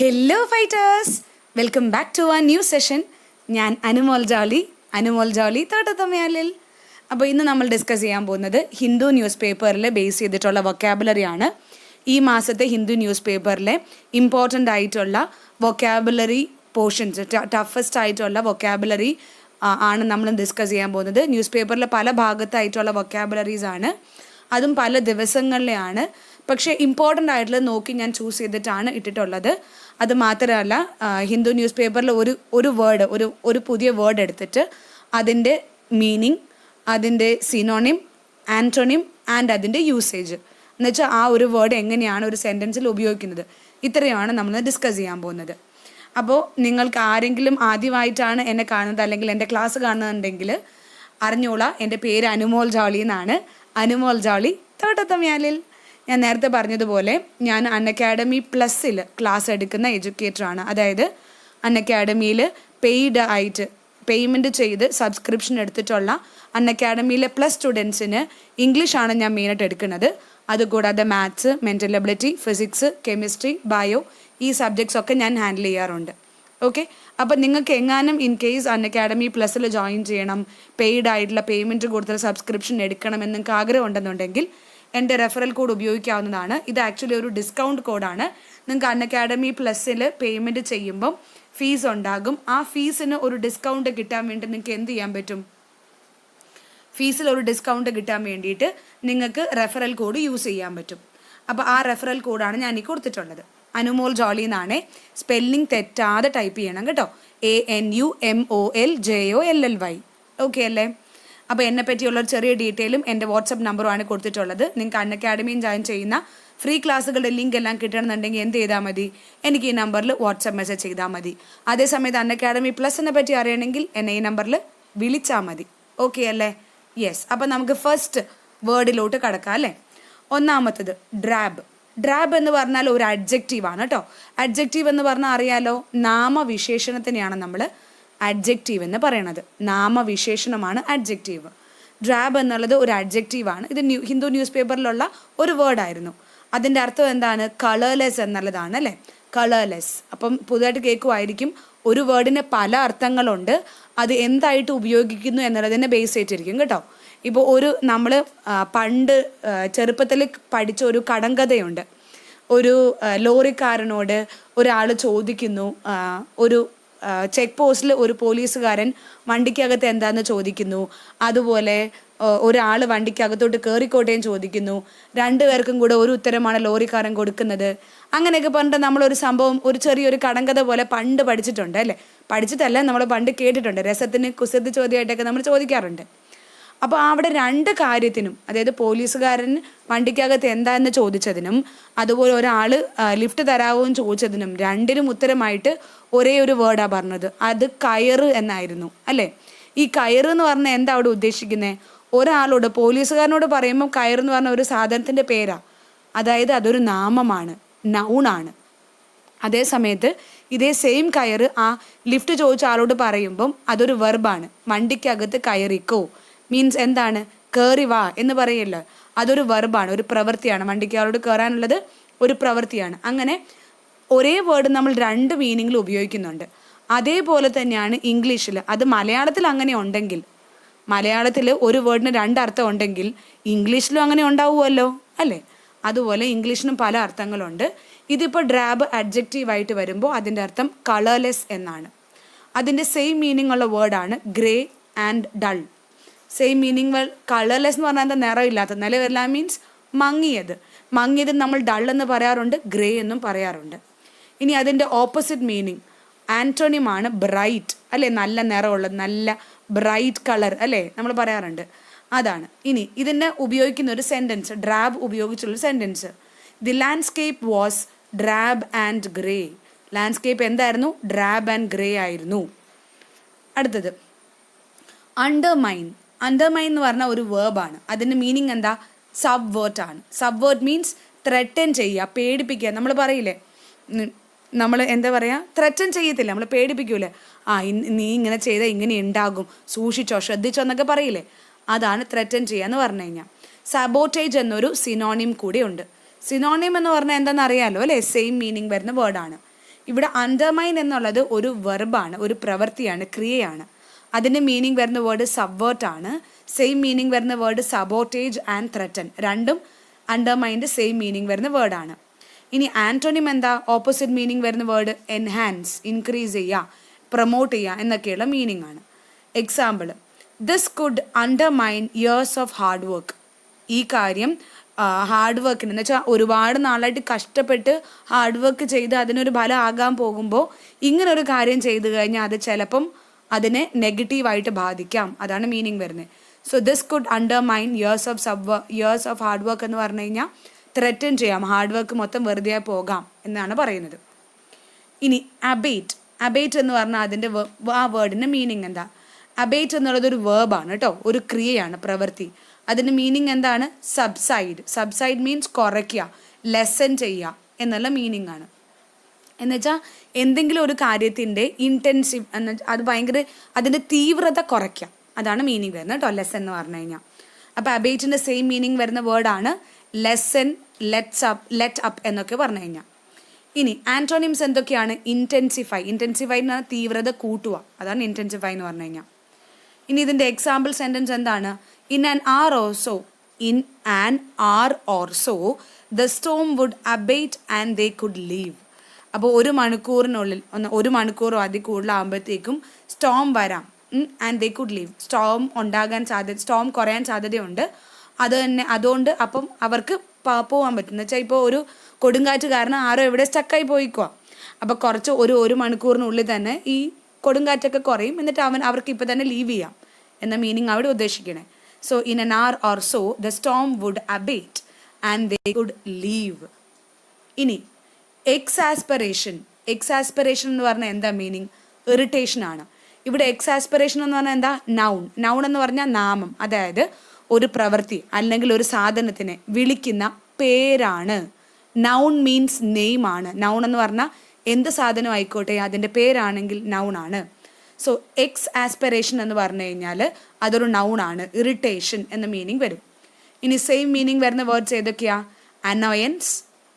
Hello fighters, welcome back to a new session. ഞാൻ അനുമോൾ ജോളി തോട്ടത്തമ്മയാലിൽ. അപ്പോൾ ഇന്ന് നമ്മൾ ഡിസ്കസ് ചെയ്യാൻ പോകുന്നത് ഹിന്ദു ന്യൂസ് പേപ്പറിൽ ബേസ് ചെയ്തിട്ടുള്ള വൊക്കാബുലറിയാണ്. ഈ മാസത്തെ ഹിന്ദു ന്യൂസ് പേപ്പറിലെ ഇമ്പോർട്ടൻ്റ് ആയിട്ടുള്ള വൊക്കാബുലറി പോർഷൻസ്, ടഫസ്റ്റ് ആയിട്ടുള്ള വൊക്കാബുലറി ആണ് നമ്മൾ ഡിസ്കസ് ചെയ്യാൻ പോകുന്നത്. ന്യൂസ് പേപ്പറിലെ പല ഭാഗത്തായിട്ടുള്ള വൊക്കാബുലറീസ് ആണ്, അതും പല ദിവസങ്ങളിലെയാണ്. പക്ഷേ ഇമ്പോർട്ടൻ്റ് ആയിട്ടുള്ളത് നോക്കി ഞാൻ ചൂസ് ചെയ്തിട്ടാണ് ഇട്ടിട്ടുള്ളത്. അത് മാത്രമല്ല, ഹിന്ദു ന്യൂസ് പേപ്പറിൽ ഒരു വേർഡ്, ഒരു പുതിയ വേർഡ് എടുത്തിട്ട് അതിൻ്റെ മീനിങ്, അതിൻ്റെ സിനോണിം, ആൻറ്റോണിം ആൻഡ് അതിൻ്റെ യൂസേജ് എന്നുവെച്ചാൽ ആ ഒരു വേർഡ് എങ്ങനെയാണ് ഒരു സെൻറ്റൻസിൽ ഉപയോഗിക്കുന്നത്, ഇത്രയുമാണ് നമ്മൾ ഡിസ്കസ് ചെയ്യാൻ പോകുന്നത്. അപ്പോൾ നിങ്ങൾക്ക് ആരെങ്കിലും ആദ്യമായിട്ടാണ് എന്നെ കാണുന്നത് അല്ലെങ്കിൽ എൻ്റെ ക്ലാസ് കാണുന്നുണ്ടെങ്കിൽ അറിഞ്ഞോളാം, എൻ്റെ പേര് അനുമോൾ ജോളി എന്നാണ്. അനുമോൾ ജോളി തോട്ടത്തമ്മയാലിൽ. ഞാൻ നേരത്തെ പറഞ്ഞതുപോലെ ഞാൻ അൺഅക്കാഡമി പ്ലസ്സിൽ ക്ലാസ് എടുക്കുന്ന എഡ്യൂക്കേറ്ററാണ്. അതായത് അൺഅക്കാഡമിയിൽ പെയ്ഡ് ആയിട്ട് പേയ്മെൻറ്റ് ചെയ്ത് സബ്സ്ക്രിപ്ഷൻ എടുത്തിട്ടുള്ള അൺഅക്കാഡമിയിലെ പ്ലസ് സ്റ്റുഡൻസിന് ഇംഗ്ലീഷാണ് ഞാൻ മെയിനായിട്ട് എടുക്കുന്നത്. അതുകൂടാതെ maths, mental ability, physics, chemistry, bio ഈ സബ്ജക്ട്സ് ഒക്കെ ഞാൻ ഹാൻഡിൽ ചെയ്യാറുണ്ട്. ഓക്കെ, അപ്പോൾ നിങ്ങൾക്ക് എങ്ങാനും ഇൻ കേസ് അൺഅക്കാഡമി പ്ലസ്സിൽ ജോയിൻ ചെയ്യണം, പെയ്ഡ് ആയിട്ടുള്ള പേയ്മെൻറ്റ് കൊടുത്തിട്ട് സബ്സ്ക്രിപ്ഷൻ എടുക്കണമെന്ന് നിങ്ങൾക്ക് ആഗ്രഹം ഉണ്ടെന്നുണ്ടെങ്കിൽ എൻ്റെ റെഫറൽ കോഡ് ഉപയോഗിക്കാവുന്നതാണ്. ഇത് ആക്ച്വലി ഒരു ഡിസ്കൗണ്ട് കോഡാണ്. നിങ്ങൾക്ക് അൺഅക്കാഡമി പ്ലസ്സിൽ പേയ്മെൻറ്റ് ചെയ്യുമ്പം ഫീസ് ഉണ്ടാകും. ആ ഫീസിന് ഒരു ഡിസ്കൗണ്ട് കിട്ടാൻ വേണ്ടി നിങ്ങൾക്ക് എന്ത് ചെയ്യാൻ പറ്റും? ഫീസിൽ ഒരു ഡിസ്കൗണ്ട് കിട്ടാൻ വേണ്ടിയിട്ട് നിങ്ങൾക്ക് റെഫറൽ കോഡ് യൂസ് ചെയ്യാൻ പറ്റും. അപ്പോൾ ആ റെഫറൽ കോഡാണ് ഞാൻ ഈ കൊടുത്തിട്ടുള്ളത്. അനുമോൾ ജോളി എന്നാണ്. സ്പെല്ലിംഗ് തെറ്റാതെ ടൈപ്പ് ചെയ്യണം കേട്ടോ. ANUMOLJOLLY. ഓക്കെ അല്ലേ? അപ്പോൾ എന്നെ പറ്റിയുള്ള ഒരു ചെറിയ ഡീറ്റെയിലും എൻ്റെ വാട്സപ്പ് നമ്പറുമാണ് കൊടുത്തിട്ടുള്ളത്. നിങ്ങൾക്ക് അൺഅക്കാഡമിയിൽ ജോയിൻ ചെയ്യുന്ന ഫ്രീ ക്ലാസ്സുകളുടെ ലിങ്ക് എല്ലാം കിട്ടണമെന്നുണ്ടെങ്കിൽ എന്ത് ചെയ്താൽ മതി? എനിക്ക് ഈ നമ്പറിൽ വാട്സപ്പ് മെസ്സേജ് ചെയ്താൽ മതി. അതേസമയത്ത് അൺഅക്കാഡമി പ്ലസിനെ പറ്റി അറിയണമെങ്കിൽ എന്നെ ഈ നമ്പറിൽ വിളിച്ചാൽ മതി. ഓക്കെ അല്ലേ? യെസ്. അപ്പോൾ നമുക്ക് ഫസ്റ്റ് വേർഡിലോട്ട് കടക്കാം അല്ലേ? ഒന്നാമത്തത് ഡ്രാബ്. ഡ്രാബ് എന്ന് പറഞ്ഞാൽ ഒരു അഡ്ജക്റ്റീവാണ് കേട്ടോ. അഡ്ജക്റ്റീവ് എന്ന് പറഞ്ഞാൽ അറിയാലോ, നാമവിശേഷണത്തിനെയാണ് നമ്മൾ അഡ്ജക്റ്റീവ് എന്ന് പറയണത്. നാമവിശേഷണമാണ് അഡ്ജക്റ്റീവ്. ഡ്രാബ് എന്നുള്ളത് ഒരു അഡ്ജക്റ്റീവാണ്. ഇത് ഹിന്ദു ന്യൂസ് പേപ്പറിലുള്ള ഒരു വേർഡായിരുന്നു. അതിൻ്റെ അർത്ഥം എന്താണ്? കളർലെസ് എന്നുള്ളതാണ് അല്ലേ? കളർലെസ്. അപ്പം പുതുതായിട്ട് കേൾക്കുമായിരിക്കും, ഒരു വേർഡിന് പല അർത്ഥങ്ങളുണ്ട്, അത് എന്തായിട്ട് ഉപയോഗിക്കുന്നു എന്നുള്ളതിനെ ബേസ് ചെയ്തിരിക്കും കേട്ടോ. ഇപ്പോൾ നമ്മൾ പണ്ട് ചെറുപ്പത്തിൽ പഠിച്ച ഒരു കടങ്കഥയുണ്ട്. ഒരു ലോറിക്കാരനോട് ഒരാൾ ചോദിക്കുന്നു, ഒരു ചെക്ക് പോസ്റ്റിൽ ഒരു പോലീസുകാരൻ വണ്ടിക്കകത്ത് എന്താണെന്ന് ചോദിക്കുന്നു. അതുപോലെ ഒരാൾ വണ്ടിക്കകത്തോട്ട് കയറിക്കോട്ടേയും ചോദിക്കുന്നു. രണ്ടുപേർക്കും കൂടെ ഒരു ഉത്തരമാണ് ലോറിക്കാരൻ കൊടുക്കുന്നത്. അങ്ങനെയൊക്കെ പറഞ്ഞിട്ട് നമ്മളൊരു സംഭവം, ഒരു ചെറിയൊരു കടങ്കഥ പോലെ പണ്ട് പഠിച്ചിട്ടുണ്ട് അല്ലേ? പഠിച്ചിട്ടല്ല, നമ്മൾ പണ്ട് കേട്ടിട്ടുണ്ട്. രസത്തിന് കുസൃതി ചോദ്യമായിട്ടൊക്കെ നമ്മൾ ചോദിക്കാറുണ്ട്. അപ്പോൾ അവിടെ രണ്ട് കാര്യത്തിനും, അതായത് പോലീസുകാരൻ വണ്ടിക്കകത്ത് എന്താണെന്ന് ചോദിച്ചതിനും അതുപോലെ ഒരാൾ ലിഫ്റ്റ് തരാമോ എന്ന് ചോദിച്ചതിനും രണ്ടിനും ഉത്തരമായിട്ട് ഒരേ ഒരു വേർഡാണ് പറഞ്ഞത്. അത് കയറ് എന്നായിരുന്നു അല്ലേ? ഈ കയറ് എന്ന് പറഞ്ഞാൽ എന്താ അവിടെ ഉദ്ദേശിക്കുന്നത്? ഒരാളോട്, പോലീസുകാരനോട് പറയുമ്പോൾ കയറ് എന്ന് പറഞ്ഞ ഒരു സാധനത്തിൻ്റെ പേരാണ്. അതായത് അതൊരു നാമമാണ്, നൗണാണ്. അതേ സമയത്ത് ഇതേ സെയിം കയറ് ആ ലിഫ്റ്റ് ചോദിച്ച ആളോട് പറയുമ്പം അതൊരു വെർബാണ്. വണ്ടിക്കകത്ത് കയറിക്കോ മീൻസ് എന്താണ്? കയറി വാ എന്ന് പറയല്ലോ. അതൊരു വെർബാണ്, ഒരു പ്രവൃത്തിയാണ്. വണ്ടിക്കാരോട് കയറാനുള്ളത് ഒരു പ്രവൃത്തിയാണ്. അങ്ങനെ ഒരേ വേർഡ് നമ്മൾ രണ്ട് മീനിങ്ങിൽ ഉപയോഗിക്കുന്നുണ്ട്. അതേപോലെ തന്നെയാണ് ഇംഗ്ലീഷിൽ. അത് മലയാളത്തിൽ അങ്ങനെ ഉണ്ടെങ്കിൽ, മലയാളത്തിൽ ഒരു വേർഡിന് രണ്ടർത്ഥം ഉണ്ടെങ്കിൽ ഇംഗ്ലീഷിലും അങ്ങനെ ഉണ്ടാവുമല്ലോ അല്ലേ? അതുപോലെ ഇംഗ്ലീഷിനും പല അർത്ഥങ്ങളുണ്ട്. ഇതിപ്പോൾ ഡ്രാബ് അഡ്ജക്റ്റീവായിട്ട് വരുമ്പോൾ അതിൻ്റെ അർത്ഥം കളർലെസ് എന്നാണ്. അതിൻ്റെ സെയിം മീനിങ് ഉള്ള വേർഡാണ് grey and dull. Same meaning. Colourless എന്ന് പറഞ്ഞാൽ എന്താ? നിറമില്ലാത്ത, നിലവില്ല മീൻസ് മങ്ങിയത്. മങ്ങിയത് നമ്മൾ ഡൾ എന്ന് പറയാറുണ്ട്, ഗ്രേ എന്നും പറയാറുണ്ട്. ഇനി അതിൻ്റെ ഓപ്പോസിറ്റ് മീനിങ് ആൻറ്റോണിമാണ് ബ്രൈറ്റ് അല്ലേ? നല്ല നിറമുള്ളത്, നല്ല ബ്രൈറ്റ് കളർ അല്ലേ നമ്മൾ പറയാറുണ്ട്, അതാണ്. ഇനി ഇതിനെ ഉപയോഗിക്കുന്ന ഒരു സെൻറ്റൻസ്, ഡ്രാബ് ഉപയോഗിച്ചുള്ളൊരു sentence. The landscape was drab and grey. Landscape എന്തായിരുന്നു? ഡ്രാബ് ആൻഡ് ഗ്രേ ആയിരുന്നു. അടുത്തത് അണ്ടർമൈൻ. അണ്ടർമൈൻ എന്ന് പറഞ്ഞാൽ ഒരു വേർബാണ്. അതിൻ്റെ മീനിങ് എന്താ? സബ്വേർട്ട് ആണ്. സബ്വേർട്ട് മീൻസ് ത്രെറ്റൻ ചെയ്യുക, പേടിപ്പിക്കുക. നമ്മൾ പറയില്ലേ, നമ്മൾ എന്താ പറയുക, ത്രെറ്റൻ ചെയ്യത്തില്ല, നമ്മൾ പേടിപ്പിക്കൂലേ? നീ ഇങ്ങനെ ചെയ്താൽ ഇങ്ങനെ ഉണ്ടാകും, സൂക്ഷിച്ചോ, ശ്രദ്ധിച്ചോ എന്നൊക്കെ പറയില്ലേ? അതാണ് ത്രെറ്റൻ ചെയ്യുക എന്ന് പറഞ്ഞു കഴിഞ്ഞാൽ. സബോട്ടേജ് എന്നൊരു സിനോണിം കൂടി ഉണ്ട്. സിനോണിം എന്ന് പറഞ്ഞാൽ എന്താണെന്ന് അറിയാലോ അല്ലേ? സെയിം മീനിങ് വരുന്ന വേർഡാണ്. ഇവിടെ അണ്ടർമൈൻ എന്നുള്ളത് ഒരു വെർബാണ്, ഒരു പ്രവൃത്തിയാണ്, ക്രിയയാണ്. അതിൻ്റെ മീനിങ് വരുന്ന വേർഡ് സബ്വേർട്ടാണ്. സെയിം മീനിങ് വരുന്ന വേർഡ് സബോട്ടേജ് ആൻഡ് ത്രെറ്റൻ. രണ്ടും അണ്ടർമൈൻ്റെ സെയിം മീനിങ് വരുന്ന വേർഡാണ്. ഇനി ആൻറ്റോണിം എന്താ? ഓപ്പോസിറ്റ് മീനിങ് വരുന്ന വേർഡ് എൻഹാൻസ്, ഇൻക്രീസ് ചെയ്യുക, പ്രൊമോട്ട് ചെയ്യുക എന്നൊക്കെയുള്ള മീനിങ് ആണ്. Example, this could undermine years of hard work. ഈ കാര്യം ഹാർഡ് വർക്കിന് എന്ന് വെച്ചാൽ ഒരുപാട് നാളായിട്ട് കഷ്ടപ്പെട്ട് ഹാർഡ് വർക്ക് ചെയ്ത് അതിനൊരു ഫലം ആകാൻ പോകുമ്പോൾ ഇങ്ങനൊരു കാര്യം ചെയ്തു കഴിഞ്ഞാൽ അത് ചിലപ്പം അതിനെ നെഗറ്റീവായിട്ട് ബാധിക്കാം. അതാണ് മീനിങ് വരുന്നത്. So this could undermine years of hard work എന്ന് പറഞ്ഞു കഴിഞ്ഞാൽ ത്രെറ്റൻ ചെയ്യാം, ഹാർഡ് വർക്ക് മൊത്തം വെറുതെ പോകാം എന്നാണ് പറയുന്നത്. ഇനി അബേറ്റ് എന്ന് പറഞ്ഞാൽ അതിൻ്റെ ആ വേർഡിൻ്റെ മീനിങ് എന്താ? അബേറ്റ് എന്നുള്ളത് ഒരു വേർബാണ് കേട്ടോ, ഒരു ക്രിയയാണ്, പ്രവൃത്തി. അതിൻ്റെ മീനിങ് എന്താണ്? സബ്സൈഡ് മീൻസ് കുറയ്ക്കുക, ലെസൻ ചെയ്യുക എന്നുള്ള മീനിങ് ആണ്. എന്നുവെച്ചാൽ എന്തെങ്കിലും ഒരു കാര്യത്തിൻ്റെ ഇൻറ്റൻസീവ് അത് ഭയങ്കര അതിൻ്റെ തീവ്രത കുറയ്ക്കുക, അതാണ് മീനിങ് വരുന്നത് കേട്ടോ, ലെസൻ എന്ന് പറഞ്ഞു കഴിഞ്ഞാൽ. അപ്പോൾ അബേറ്റിൻ്റെ സെയിം മീനിങ് വരുന്ന വേർഡാണ് ലെസൻ, ലെറ്റ് അപ്പ് എന്നൊക്കെ പറഞ്ഞു കഴിഞ്ഞാൽ. ഇനി ആൻറ്റോണിംസ് എന്തൊക്കെയാണ്? ഇൻറ്റൻസിഫൈ എന്ന് പറഞ്ഞാൽ തീവ്രത കൂട്ടുക, അതാണ് ഇൻറ്റൻസിഫൈ എന്ന് പറഞ്ഞു കഴിഞ്ഞാൽ. ഇനി ഇതിൻ്റെ എക്സാമ്പിൾ സെൻറ്റൻസ് എന്താണ്? In an hour or so the storm would abate and they could leave. അപ്പോൾ ഒരു മണിക്കൂറോ അതിൽ കൂടുതലാകുമ്പോഴത്തേക്കും സ്റ്റോം വരാം, and they could leave. Storm കുറയാൻ സാധ്യതയുണ്ട്. അതുകൊണ്ട് അപ്പം അവർക്ക് പോകാൻ പറ്റും. എന്ന് വെച്ചാൽ ഇപ്പോൾ ഒരു കൊടുങ്കാറ്റ് കാരണം ആരോ എവിടെ സ്റ്റക്കായി പോയിക്കുക. അപ്പോൾ ഒരു മണിക്കൂറിനുള്ളിൽ തന്നെ ഈ കൊടുങ്കാറ്റൊക്കെ കുറയും, എന്നിട്ട് അവർക്ക് ഇപ്പോൾ തന്നെ ലീവ് ചെയ്യാം എന്ന മീനിങ് അവിടെ ഉദ്ദേശിക്കണേ. So in an hour or so the storm would abate and they could leave. ഇനി എക്സാസ്പെറേഷൻ എന്ന് പറഞ്ഞാൽ എന്താ മീനിങ്? ഇറിറ്റേഷൻ ആണ്. ഇവിടെ എക്സാസ്പെറേഷൻ എന്ന് പറഞ്ഞാൽ എന്താ? നൗൺ എന്ന് പറഞ്ഞാൽ നാമം, അതായത് ഒരു പ്രവൃത്തി അല്ലെങ്കിൽ ഒരു സാധനത്തിനെ വിളിക്കുന്ന പേരാണ്. നൗൺ മീൻസ് നെയിം ആണ്. നൗൺ എന്ന് പറഞ്ഞാൽ എന്ത് സാധനം ആയിക്കോട്ടെ അതിൻ്റെ പേരാണെങ്കിൽ നൗൺ ആണ്. സോ എക്സാസ്പെറേഷൻ എന്ന് പറഞ്ഞു കഴിഞ്ഞാൽ അതൊരു നൗൺ ആണ്, ഇറിറ്റേഷൻ എന്ന മീനിങ് വരും. ഇനി സെയിം മീനിങ് വരുന്ന വേർഡ്സ് ഏതൊക്കെയാ? അനോയൻസ്,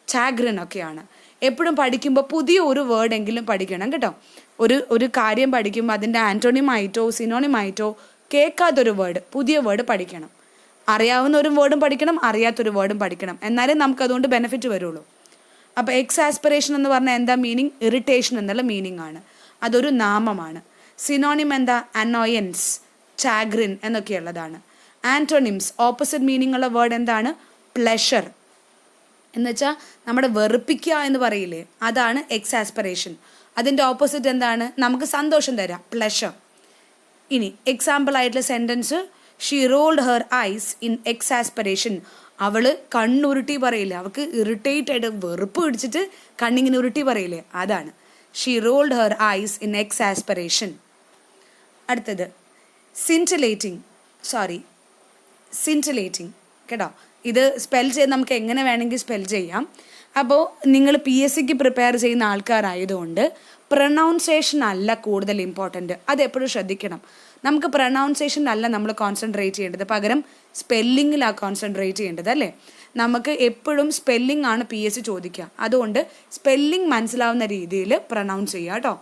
ചാഗ്രിൻ ഒക്കെയാണ്. എപ്പോഴും പഠിക്കുമ്പോൾ പുതിയ ഒരു വേർഡ് എങ്കിലും പഠിക്കണം കേട്ടോ. ഒരു കാര്യം പഠിക്കുമ്പോൾ അതിൻ്റെ ആൻറ്റോണിമായിട്ടോ സിനോണിമായിട്ടോ കേൾക്കാത്തൊരു വേർഡ്, പുതിയ വേർഡ് പഠിക്കണം. അറിയാവുന്ന ഒരു വേർഡും പഠിക്കണം, അറിയാത്തൊരു വേർഡും പഠിക്കണം, എന്നാലേ നമുക്കതുകൊണ്ട് ബെനിഫിറ്റ് വരുള്ളൂ. അപ്പോൾ എക്സാസ്പെറേഷൻ എന്ന് പറഞ്ഞാൽ എന്താ മീനിങ്? ഇറിറ്റേഷൻ എന്നുള്ള മീനിങ് ആണ്, അതൊരു നാമമാണ്. സിനോണിം എന്താ? അനോയൻസ്, ചാഗ്രിൻ എന്നൊക്കെയുള്ളതാണ്. ആൻറ്റോണിംസ്, ഓപ്പോസിറ്റ് മീനിങ് ഉള്ള വേർഡ് എന്താണ്? പ്ലഷർ. എന്നുവെച്ചാൽ നമ്മുടെ വെറുപ്പിക്കുക എന്ന് പറയില്ലേ, അതാണ് എക്സാസ്പെറേഷൻ. അതിൻ്റെ ഓപ്പോസിറ്റ് എന്താണ്? നമുക്ക് സന്തോഷം തരാം, പ്ലഷർ. ഇനി എക്സാമ്പിൾ ആയിട്ടുള്ള sentence, she rolled her eyes in exasperation. അവൾ കണ്ണുരുട്ടി പറയില്ലേ, അവൾക്ക് ഇറിറ്റേറ്റ് ആയിട്ട് വെറുപ്പ് പിടിച്ചിട്ട് കണ്ണിങ്ങനെ ഉരുട്ടി പറയില്ലേ, അതാണ് she rolled her eyes in exasperation. അടുത്തത് സിൻറ്റിലേറ്റിംഗ് കേട്ടോ. ഇത് സ്പെൽ ചെയ്ത് നമുക്ക് എങ്ങനെ വേണമെങ്കിൽ സ്പെൽ ചെയ്യാം. അപ്പോൾ നിങ്ങൾ PSCക്ക് പ്രിപ്പയർ ചെയ്യുന്ന ആൾക്കാരായതുകൊണ്ട് പ്രൊനൗൺസിയേഷൻ അല്ല കൂടുതൽ ഇമ്പോർട്ടൻറ്റ്, അതെപ്പോഴും ശ്രദ്ധിക്കണം. നമുക്ക് പ്രൊനൗൺസിയേഷൻ അല്ല നമ്മൾ കോൺസെൻട്രേറ്റ് ചെയ്യേണ്ടത്, പകരം സ്പെല്ലിങ്ങിലാണ് കോൺസെൻട്രേറ്റ് ചെയ്യേണ്ടത് അല്ലേ. നമുക്ക് എപ്പോഴും സ്പെല്ലിംഗ് ആണ് PSC ചോദിക്കുക, അതുകൊണ്ട് സ്പെല്ലിംഗ് മനസ്സിലാവുന്ന രീതിയിൽ പ്രൊനൗൺസ് ചെയ്യുക കേട്ടോ.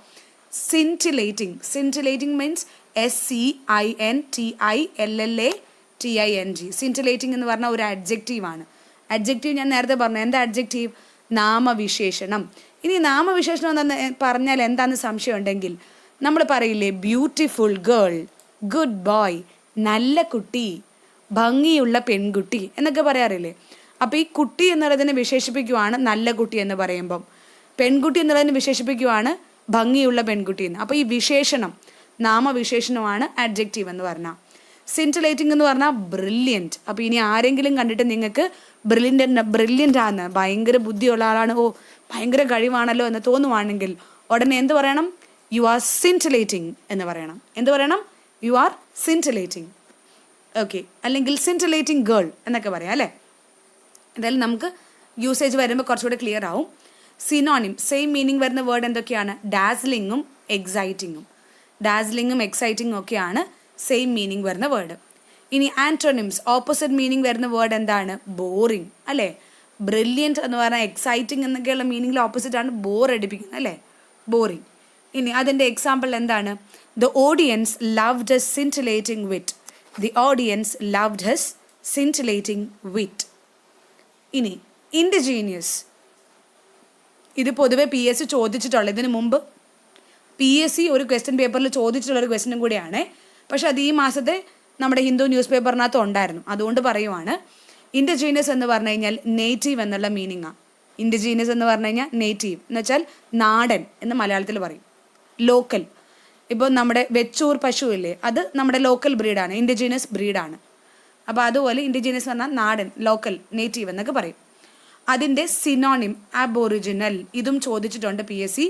സിൻറ്റിലേറ്റിംഗ് മീൻസ് SCINTILLATING. സിൻറ്റിലേറ്റിംഗ് എന്ന് പറഞ്ഞാൽ ഒരു അഡ്ജക്റ്റീവാണ്. അഡ്ജക്റ്റീവ് ഞാൻ നേരത്തെ പറഞ്ഞു, എന്താ അഡ്ജക്റ്റീവ്? നാമവിശേഷണം. ഇനി നാമവിശേഷണം എന്ന് പറഞ്ഞാൽ എന്താണെന്ന് സംശയം ഉണ്ടെങ്കിൽ നമ്മൾ പറയില്ലേ, ബ്യൂട്ടിഫുൾ ഗേൾ, ഗുഡ് ബോയ്, നല്ല കുട്ടി, ഭംഗിയുള്ള പെൺകുട്ടി എന്നൊക്കെ പറയാറില്ലേ. അപ്പോൾ ഈ കുട്ടി എന്നുള്ളതിനെ വിശേഷിപ്പിക്കുവാണ് നല്ല കുട്ടി എന്ന് പറയുമ്പം, പെൺകുട്ടി എന്നുള്ളതിനെ വിശേഷിപ്പിക്കുവാണ് ഭംഗിയുള്ള പെൺകുട്ടി എന്ന്. അപ്പോൾ ഈ വിശേഷണം നാമവിശേഷണമാണ് അഡ്ജക്റ്റീവ് എന്ന് പറഞ്ഞാൽ. സിൻറ്റിലേറ്റിംഗ് എന്ന് പറഞ്ഞാൽ ബ്രില്യൻറ്റ്. അപ്പോൾ ഇനി ആരെങ്കിലും കണ്ടിട്ട് നിങ്ങൾക്ക് ബ്രില്യൻ്റ് ആണ്, ഭയങ്കര ബുദ്ധിയുള്ള ആളാണ്, ഭയങ്കര കഴിവാണല്ലോ എന്ന് തോന്നുവാണെങ്കിൽ ഉടനെ എന്ത് പറയണം? യു ആർ സിൻറ്റിലേറ്റിംഗ് എന്ന് പറയണം. എന്ത് പറയണം? You are സിൻറ്റിലേറ്റിംഗ്. ഓക്കെ, അല്ലെങ്കിൽ സിൻറ്റിലേറ്റിംഗ് ഗേൾ എന്നൊക്കെ പറയാം അല്ലേ. എന്തായാലും നമുക്ക് യൂസേജ് വരുമ്പോൾ കുറച്ചുകൂടെ ക്ലിയർ ആവും. സിനോണിം, സെയിം മീനിങ് വരുന്ന വേർഡ് എന്തൊക്കെയാണ്? ഡാസ്ലിങ്ങും എക്സൈറ്റിങ്ങും ഒക്കെയാണ് സെയിം മീനിങ് വരുന്ന വേർഡ്. ഇനി ആൻറ്റോണിംസ്, ഓപ്പോസിറ്റ് മീനിങ് വരുന്ന വേർഡ് എന്താണ്? ബോറിങ് അല്ലേ. ബ്രില്യൻറ്റ് എന്ന് പറഞ്ഞാൽ എക്സൈറ്റിംഗ് എന്നൊക്കെയുള്ള മീനിങ്ങിൽ ഓപ്പോസിറ്റ് ആണ് ബോർ അടിപ്പിക്കുന്നത് അല്ലേ. ബോറിങ്. ഇനി അതിൻ്റെ എക്സാമ്പിൾ എന്താണ്? ദ ഓഡിയൻസ് ലവ്ഡ് ഹിസ് സിൻറ്റിലേറ്റിംഗ് വിറ്റ്. ദി ഓഡിയൻസ് ലവ്ഡ് ഹിസ് സിൻറ്റിലേറ്റിംഗ് വിറ്റ്. ഇനി ഇൻഡിജീനിയസ്. ഇത് പൊതുവെ PSC ചോദിച്ചിട്ടുള്ളത്, ഇതിന് മുമ്പ് PSC ഒരു ക്വസ്റ്റ്യൻ പേപ്പറിൽ ചോദിച്ചിട്ടുള്ളൊരു ക്വസ്റ്റ്യനും കൂടിയാണ്. പക്ഷെ അത് ഈ മാസത്തെ നമ്മുടെ ഹിന്ദു ന്യൂസ് പേപ്പറിനകത്ത് ഉണ്ടായിരുന്നു, അതുകൊണ്ട് പറയുവാണ്. ഇൻഡിജീനിയസ് എന്ന് പറഞ്ഞു കഴിഞ്ഞാൽ നേറ്റീവ് എന്നുള്ള മീനിങ്ങാണ്. ഇൻഡിജീനിയസ് എന്ന് പറഞ്ഞു കഴിഞ്ഞാൽ നേറ്റീവ് എന്ന് വെച്ചാൽ നാടൻ എന്ന് മലയാളത്തിൽ പറയും. ലോക്കൽ. ഇപ്പോൾ നമ്മുടെ വെച്ചൂർ പശു ഇല്ലേ, അത് നമ്മുടെ ലോക്കൽ ബ്രീഡാണ്, ഇൻഡിജീനിയസ് ബ്രീഡാണ്. അപ്പോൾ അതുപോലെ ഇൻഡിജീനിയസ് എന്ന് പറഞ്ഞാൽ നാടൻ, ലോക്കൽ, നേറ്റീവ് എന്നൊക്കെ പറയും. അതിൻ്റെ സിനോണിം അബോറിജിനൽ. ഇതും ചോദിച്ചിട്ടുണ്ട് PSC.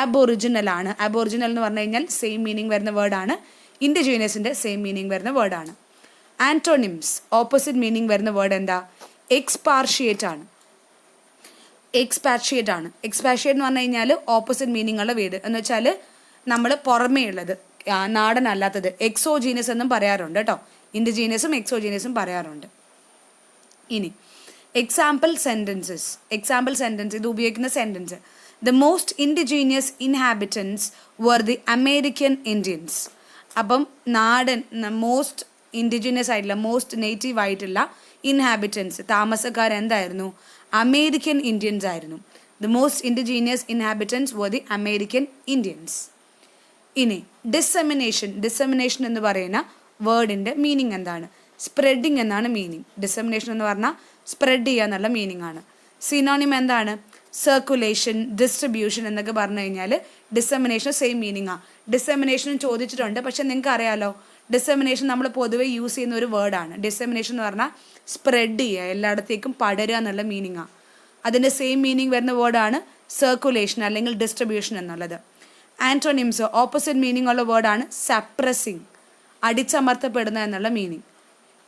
അബോറിജിനൽ ആണ്. അബോറിജിനൽ എന്ന് പറഞ്ഞു കഴിഞ്ഞാൽ സെയിം മീനിങ് വരുന്ന വേർഡാണ്. ഇൻഡിജീനിയസിൻ്റെ സെയിം മീനിങ് വരുന്ന വേർഡാണ്. ആൻറ്റോണിംസ്, ഓപ്പോസിറ്റ് മീനിങ് വരുന്ന വേർഡ് എന്താ? എക്സ്പാർഷിയേറ്റ് ആണ്. എക്സ്പാട്രിയേറ്റ് ആണ്. എക്സ്പാട്രിയേറ്റ് എന്ന് പറഞ്ഞു കഴിഞ്ഞാൽ ഓപ്പോസിറ്റ് മീനിങ് ഉള്ള വീട് എന്ന് വെച്ചാൽ നമ്മൾ പുറമേ ഉള്ളത്, നാടനല്ലാത്തത്. എക്സോജീനിയസ് എന്നും പറയാറുണ്ട് കേട്ടോ. ഇൻഡിജീനിയസും എക്സോജീനിയസും പറയാറുണ്ട്. ഇനി എക്സാമ്പിൾ സെൻറ്റൻസസ്. എക്സാമ്പിൾ സെൻറ്റൻസ്, ഇത് ഉപയോഗിക്കുന്ന sentence. The most indigenous inhabitants were the American Indians. അപ്പം നാടൻ, മോസ്റ്റ് ഇൻഡിജീനിയസ് ആയിട്ടുള്ള, മോസ്റ്റ് നേറ്റീവ് ആയിട്ടുള്ള ഇൻഹാബിറ്റൻസ്, താമസക്കാർ എന്തായിരുന്നു? അമേരിക്കൻ ഇന്ത്യൻസ് ആയിരുന്നു. The most indigenous inhabitants were the American Indians. ഇനി ഡിസെമിനേഷൻ. ഡിസെമിനേഷൻ എന്ന് പറയുന്ന വേർഡിൻ്റെ മീനിങ് എന്താണ്? സ്പ്രെഡിങ് എന്നാണ് മീനിങ്. ഡിസെമിനേഷൻ എന്ന് പറഞ്ഞാൽ സ്പ്രെഡ് ചെയ്യുക എന്നുള്ള മീനിങ് ആണ്. സിനോണിം എന്താണ്? സർക്കുലേഷൻ, ഡിസ്ട്രിബ്യൂഷൻ എന്നൊക്കെ പറഞ്ഞു കഴിഞ്ഞാൽ ഡിസെമിനേഷൻ സെയിം മീനിങ് ആണ്. ഡിസെമിനേഷനും ചോദിച്ചിട്ടുണ്ട്, പക്ഷെ നിങ്ങൾക്ക് അറിയാലോ ഡിസെമിനേഷൻ നമ്മൾ പൊതുവെ യൂസ് ചെയ്യുന്ന ഒരു വേർഡാണ്. ഡിസെമിനേഷൻ എന്ന് പറഞ്ഞാൽ സ്പ്രെഡ് ചെയ്യുക, എല്ലായിടത്തേക്കും പടരുക എന്നുള്ള മീനിങ്ങാണ്. അതിൻ്റെ സെയിം മീനിങ് വരുന്ന വേർഡാണ് സർക്കുലേഷൻ അല്ലെങ്കിൽ ഡിസ്ട്രിബ്യൂഷൻ എന്നുള്ളത്. ആൻറ്റോണിംസ്, ഓപ്പോസിറ്റ് മീനിങ് ഉള്ള വേർഡാണ് സപ്രസിങ്, അടിച്ചമർത്തപ്പെടുന്ന എന്നുള്ള മീനിങ്.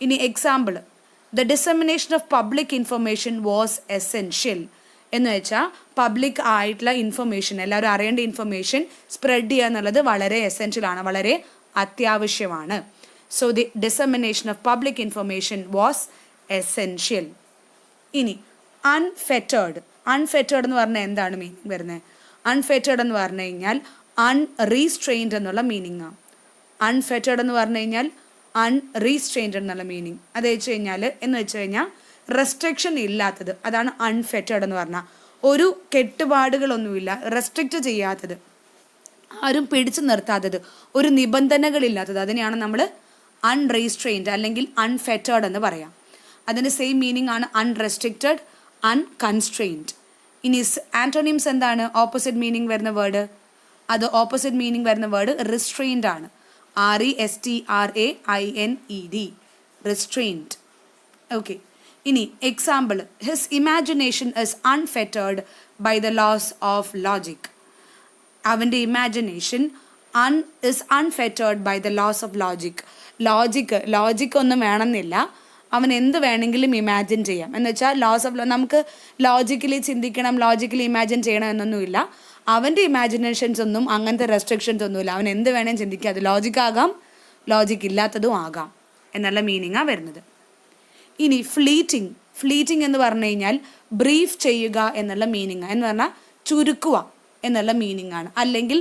ഇനി example, the dissemination of public information was essential എന്ന് വെച്ചാൽ പബ്ലിക് ആയിട്ടുള്ള ഇൻഫർമേഷൻ, എല്ലാവരും അറിയേണ്ട ഇൻഫർമേഷൻ സ്പ്രെഡ് ചെയ്യുക എന്നുള്ളത് വളരെ എസെൻഷ്യൽ ആണ്, വളരെ അത്യാവശ്യമാണ്. So the dissemination of public information was essential. ഇനി അൺഫെറ്റേർഡ്. അൺഫെറ്റേർഡ് എന്ന് പറഞ്ഞാൽ എന്താണ് മീനിങ് വരുന്നത്? അൺഫെറ്റേർഡ് എന്ന് പറഞ്ഞു കഴിഞ്ഞാൽ അൺറീസ്ട്രെയിൻഡ് എന്നുള്ള മീനിങ്ങാണ്. അൺഫെറ്റേർഡ് എന്ന് പറഞ്ഞു കഴിഞ്ഞാൽ അൺറീസ്ട്രെയിൻഡ് എന്നുള്ള മീനിങ്. അത് വെച്ച് കഴിഞ്ഞാൽ റെസ്ട്രിക്ഷൻ ഇല്ലാത്തത്, അതാണ് അൺഫെറ്റേർഡ് എന്ന് പറഞ്ഞാൽ. ഒരു കെട്ടുപാടുകളൊന്നുമില്ല, റെസ്ട്രിക്റ്റ് ചെയ്യാത്തത്, ആരും പിടിച്ചു നിർത്താത്തത്, ഒരു നിബന്ധനകളില്ലാത്തത്, അതിനെയാണ് നമ്മൾ അൺറീസ്ട്രെയിൻഡ് അല്ലെങ്കിൽ അൺഫെറ്റേർഡ് എന്ന് പറയാം. അതിൻ്റെ സെയിം മീനിങ് ആണ് അൺറെസ്ട്രിക്റ്റഡ്, അൺകൺസ്ട്രെയിൻഡ്. ഇനി ആൻറ്റോണിംസ് എന്താണ്? ഓപ്പോസിറ്റ് മീനിങ് വരുന്ന വേർഡ്. അത് ഓപ്പോസിറ്റ് മീനിങ് വരുന്ന വേർഡ് റിസ്ട്രെയിൻഡ് ആണ്. RESTRAINED, restrained. ഓക്കെ. ഇനി example, his imagination is unfettered by the laws of logic. അവൻ്റെ imagination is unfettered by the laws of logic. Logic ഒന്നും വേണമെന്നില്ല, അവൻ എന്ത് വേണമെങ്കിലും ഇമാജിൻ ചെയ്യാം. എന്ന് വെച്ചാൽ ലോസ് ഓഫ് നമുക്ക് ലോജിക്കലി ചിന്തിക്കണം, ലോജിക്കലി ഇമാജിൻ ചെയ്യണം എന്നൊന്നുമില്ല. അവൻ്റെ ഇമാജിനേഷൻസ് ഒന്നും അങ്ങനത്തെ റെസ്ട്രിക്ഷൻസ് ഒന്നുമില്ല. അവൻ എന്ത് വേണേലും ചിന്തിക്കുക. അത് ലോജിക്കാകാം, ലോജിക്ക് ഇല്ലാത്തതും ആകാം എന്നുള്ള മീനിങ്ങാണ് വരുന്നത്. ഇനി ഫ്ലീറ്റിംഗ്. ഫ്ലീറ്റിംഗ് എന്ന് പറഞ്ഞു കഴിഞ്ഞാൽ ബ്രീഫ് ചെയ്യുക എന്നുള്ള മീനിങ്, എന്ന് പറഞ്ഞാൽ ചുരുക്കുക എന്നുള്ള മീനിങ് ആണ്. അല്ലെങ്കിൽ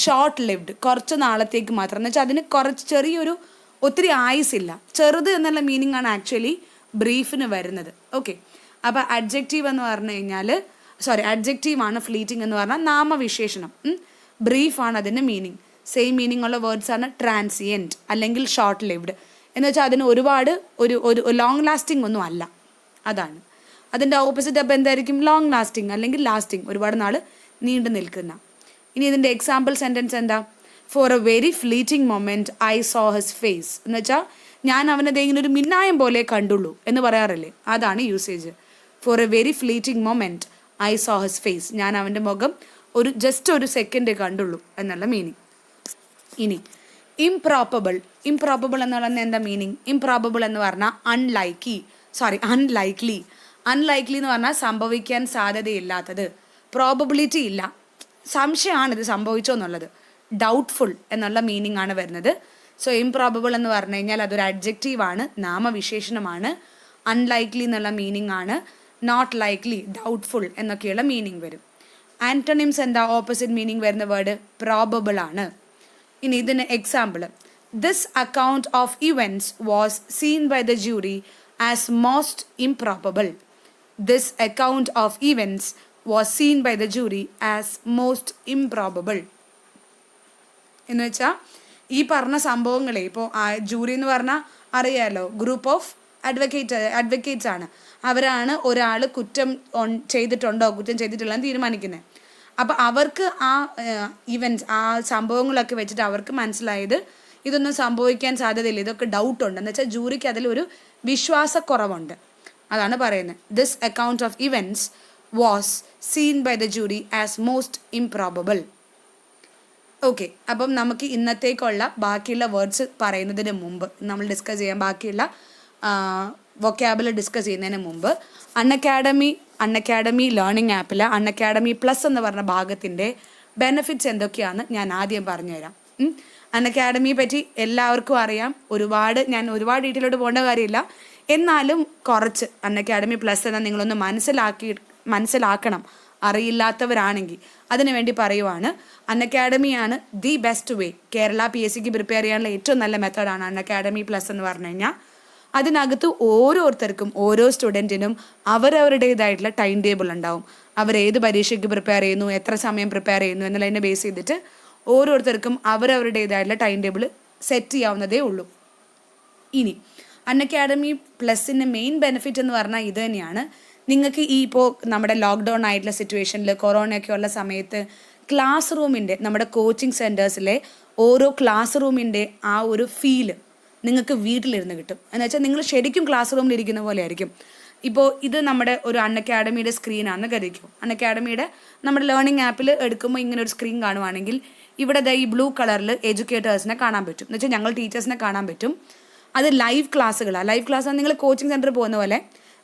ഷോർട്ട് ലിവ്ഡ്, കുറച്ച് നാളത്തേക്ക് മാത്രം, എന്ന് വെച്ചാൽ അതിന് കുറച്ച് ചെറിയൊരു ഒത്തിരി ആയുസില്ല, ചെറുത് എന്നുള്ള മീനിങ് ആണ് ആക്ച്വലി ബ്രീഫിന് വരുന്നത്. ഓക്കെ. അപ്പോൾ അഡ്ജക്റ്റീവ് എന്ന് പറഞ്ഞു കഴിഞ്ഞാൽ അഡ്ജക്റ്റീവ് ആണ് ഫ്ലീറ്റിംഗ് എന്ന് പറഞ്ഞാൽ നാമവിശേഷണം. ബ്രീഫാണ് അതിൻ്റെ മീനിങ്. സെയിം മീനിങ് ഉള്ള വേർഡ്സ് ആണ് ട്രാൻസിയൻറ്റ് അല്ലെങ്കിൽ ഷോർട്ട് ലിവ്ഡ്. എന്ന് വെച്ചാൽ അതിന് ഒരുപാട് ഒരു ലോങ് ലാസ്റ്റിംഗ് ഒന്നും അല്ല, അതാണ്. അതിൻ്റെ ഓപ്പോസിറ്റ് അപ്പോൾ എന്തായിരിക്കും? ലോങ് ലാസ്റ്റിംഗ് അല്ലെങ്കിൽ ലാസ്റ്റിംഗ്, ഒരുപാട് നാൾ നീണ്ടു നിൽക്കുന്ന. ഇനി ഇതിൻ്റെ എക്സാമ്പിൾ സെൻറ്റൻസ് എന്താ? For a very fleeting moment I saw his face. എന്ന് വെച്ചാൽ ഞാൻ അവനത് ഇങ്ങനെ ഒരു മിന്നായം പോലെ കണ്ടുള്ളൂ എന്ന് പറയാറില്ലേ, അതാണ് usage. For a very fleeting moment I saw his face, ഞാൻ അവൻ്റെ മുഖം ജസ്റ്റ് ഒരു സെക്കൻഡ് കണ്ടുള്ളൂ എന്നുള്ള മീനിങ്. ഇനി ഇംപ്രോബബിൾ. ഇംപ്രോബബിൾ എന്നുള്ളത് എന്താ മീനിങ്? ഇംപ്രോബബിൾ എന്ന് പറഞ്ഞാൽ അൺലൈക്ലി. അൺലൈക്ലി എന്ന് പറഞ്ഞാൽ സംഭവിക്കാൻ സാധ്യതയില്ലാത്തത്, പ്രോബബിലിറ്റി ഇല്ല, സംശയമാണ് ഇത് സംഭവിച്ചോ എന്നുള്ളത്. ഡൗട്ട്ഫുൾ എന്നുള്ള മീനിങ് ആണ് വരുന്നത്. സോ ഇംപ്രോബബിൾ എന്ന് പറഞ്ഞു കഴിഞ്ഞാൽ അതൊരു അഡ്ജക്റ്റീവാണ്, നാമവിശേഷണമാണ്. അൺലൈക്ലി എന്നുള്ള മീനിങ് ആണ്. നോട്ട് ലൈക്ലി, ഡൗട്ട്ഫുൾ എന്നൊക്കെയുള്ള മീനിങ് വരും. ആൻറ്റണിംസ് എന്താ ഓപ്പോസിറ്റ് മീനിങ് വരുന്ന വേർഡ്? പ്രോബബിൾ ആണ്. ഇനി ഇതിന് example, this account of events was seen by the jury as most improbable. This account of events was seen by the jury as most improbable എന്ന് വെച്ചാൽ ഈ പറഞ്ഞ സംഭവങ്ങളെ ഇപ്പോൾ ജൂറി എന്ന് പറഞ്ഞാൽ അറിയാമല്ലോ, ഗ്രൂപ്പ് ഓഫ് അഡ്വക്കേറ്റ്സ് ആണ്. അവരാണ് ഒരാൾ കുറ്റം ചെയ്തിട്ടുണ്ടോ കുറ്റം ചെയ്തിട്ടില്ലെന്ന് തീരുമാനിക്കുന്നത്. അപ്പോൾ അവർക്ക് ആ ഇവൻറ്റ്സ്, ആ സംഭവങ്ങളൊക്കെ വെച്ചിട്ട് അവർക്ക് മനസ്സിലായത് ഇതൊന്നും സംഭവിക്കാൻ സാധ്യതയില്ല, ഇതൊക്കെ ഡൗട്ടുണ്ട് എന്ന് വെച്ചാൽ ജൂറിക്ക് അതിലൊരു വിശ്വാസക്കുറവുണ്ട്. അതാണ് പറയുന്നത്. This account of events was seen by the jury as most improbable. Okay, അപ്പം നമുക്ക് ഇന്നത്തേക്കുള്ള ബാക്കിയുള്ള വേർഡ്സ് പറയുന്നതിന് മുമ്പ്, നമ്മൾ ഡിസ്കസ് ചെയ്യാൻ ബാക്കിയുള്ള വൊക്കാബുലറി ഡിസ്കസ് ചെയ്യുന്നതിന് മുമ്പ് അൺഅക്കാഡമി ലേണിംഗ് ആപ്പിൽ അൺഅക്കാഡമി പ്ലസ് എന്ന് പറഞ്ഞ ഭാഗത്തിൻ്റെ ബെനിഫിറ്റ്സ് എന്തൊക്കെയാണെന്ന് ഞാൻ ആദ്യം പറഞ്ഞുതരാം. അൺഅക്കാഡമിയെ പറ്റി എല്ലാവർക്കും അറിയാം, ഞാൻ ഒരുപാട് ഡീറ്റെയിലോട്ട് പോകേണ്ട കാര്യമില്ല. എന്നാലും കുറച്ച് അൺഅക്കാഡമി പ്ലസ് എന്നാൽ നിങ്ങളൊന്ന് മനസ്സിലാക്കണം അറിയില്ലാത്തവരാണെങ്കിൽ. അതിനുവേണ്ടി പറയുവാണ്, അൺഅക്കാഡമിയാണ് the best way. Kerala PSC prepare ചെയ്യാനുള്ള ഏറ്റവും നല്ല മെത്തേഡാണ് അൺഅക്കാഡമി പ്ലസ് എന്ന് പറഞ്ഞു കഴിഞ്ഞാൽ. അതിനകത്ത് ഓരോരുത്തർക്കും, ഓരോ സ്റ്റുഡൻറ്റിനും അവരവരുടേതായിട്ടുള്ള ടൈം ടേബിൾ ഉണ്ടാവും. അവരേത് പരീക്ഷയ്ക്ക് പ്രിപ്പയർ ചെയ്യുന്നു, എത്ര സമയം പ്രിപ്പയർ ചെയ്യുന്നു എന്നുള്ളതിനെ ബേസ് ചെയ്തിട്ട് ഓരോരുത്തർക്കും അവരവരുടേതായിട്ടുള്ള ടൈം ടേബിൾ സെറ്റ് ചെയ്യാവുന്നതേ ഉള്ളൂ. ഇനി അൺഅക്കാഡമി പ്ലസിൻ്റെ മെയിൻ ബെനിഫിറ്റ് എന്ന് പറഞ്ഞാൽ ഇത് തന്നെയാണ്. നിങ്ങൾക്ക് ഈ ഇപ്പോൾ നമ്മുടെ ലോക്ക്ഡൗൺ ആയിട്ടുള്ള സിറ്റുവേഷനിൽ, കൊറോണയൊക്കെ ഉള്ള സമയത്ത് ക്ലാസ് റൂമിൻ്റെ, നമ്മുടെ കോച്ചിങ് സെൻറ്റേഴ്സിലെ ഓരോ ക്ലാസ് റൂമിൻ്റെ ആ ഒരു ഫീല് നിങ്ങൾക്ക് വീട്ടിലിരുന്ന് കിട്ടും. എന്ന് വെച്ചാൽ നിങ്ങൾ ശരിക്കും ക്ലാസ് റൂമിൽ ഇരിക്കുന്ന പോലെ ആയിരിക്കും. ഇപ്പോൾ ഇത് നമ്മുടെ ഒരു അൺഅക്കാഡമിയുടെ സ്ക്രീനാണെന്ന് കരുതിക്കും. അൺഅക്കാഡമിയുടെ നമ്മുടെ ലേണിംഗ് ആപ്പിൽ എടുക്കുമ്പോൾ ഇങ്ങനെ ഒരു സ്ക്രീൻ കാണുവാണെങ്കിൽ ഇവിടെ ഈ ബ്ലൂ കളറിൽ എഡ്യൂക്കേറ്റേഴ്സിനെ കാണാൻ പറ്റും. എന്ന് വെച്ചാൽ ഞങ്ങൾ ടീച്ചേഴ്സിനെ കാണാൻ പറ്റും. അത് ലൈവ് ക്ലാസ്സുകളാണ്. ലൈവ് ക്ലാസ് നിങ്ങൾ കോച്ചിങ് സെൻറ്ററിൽ പോകുന്ന പോലെ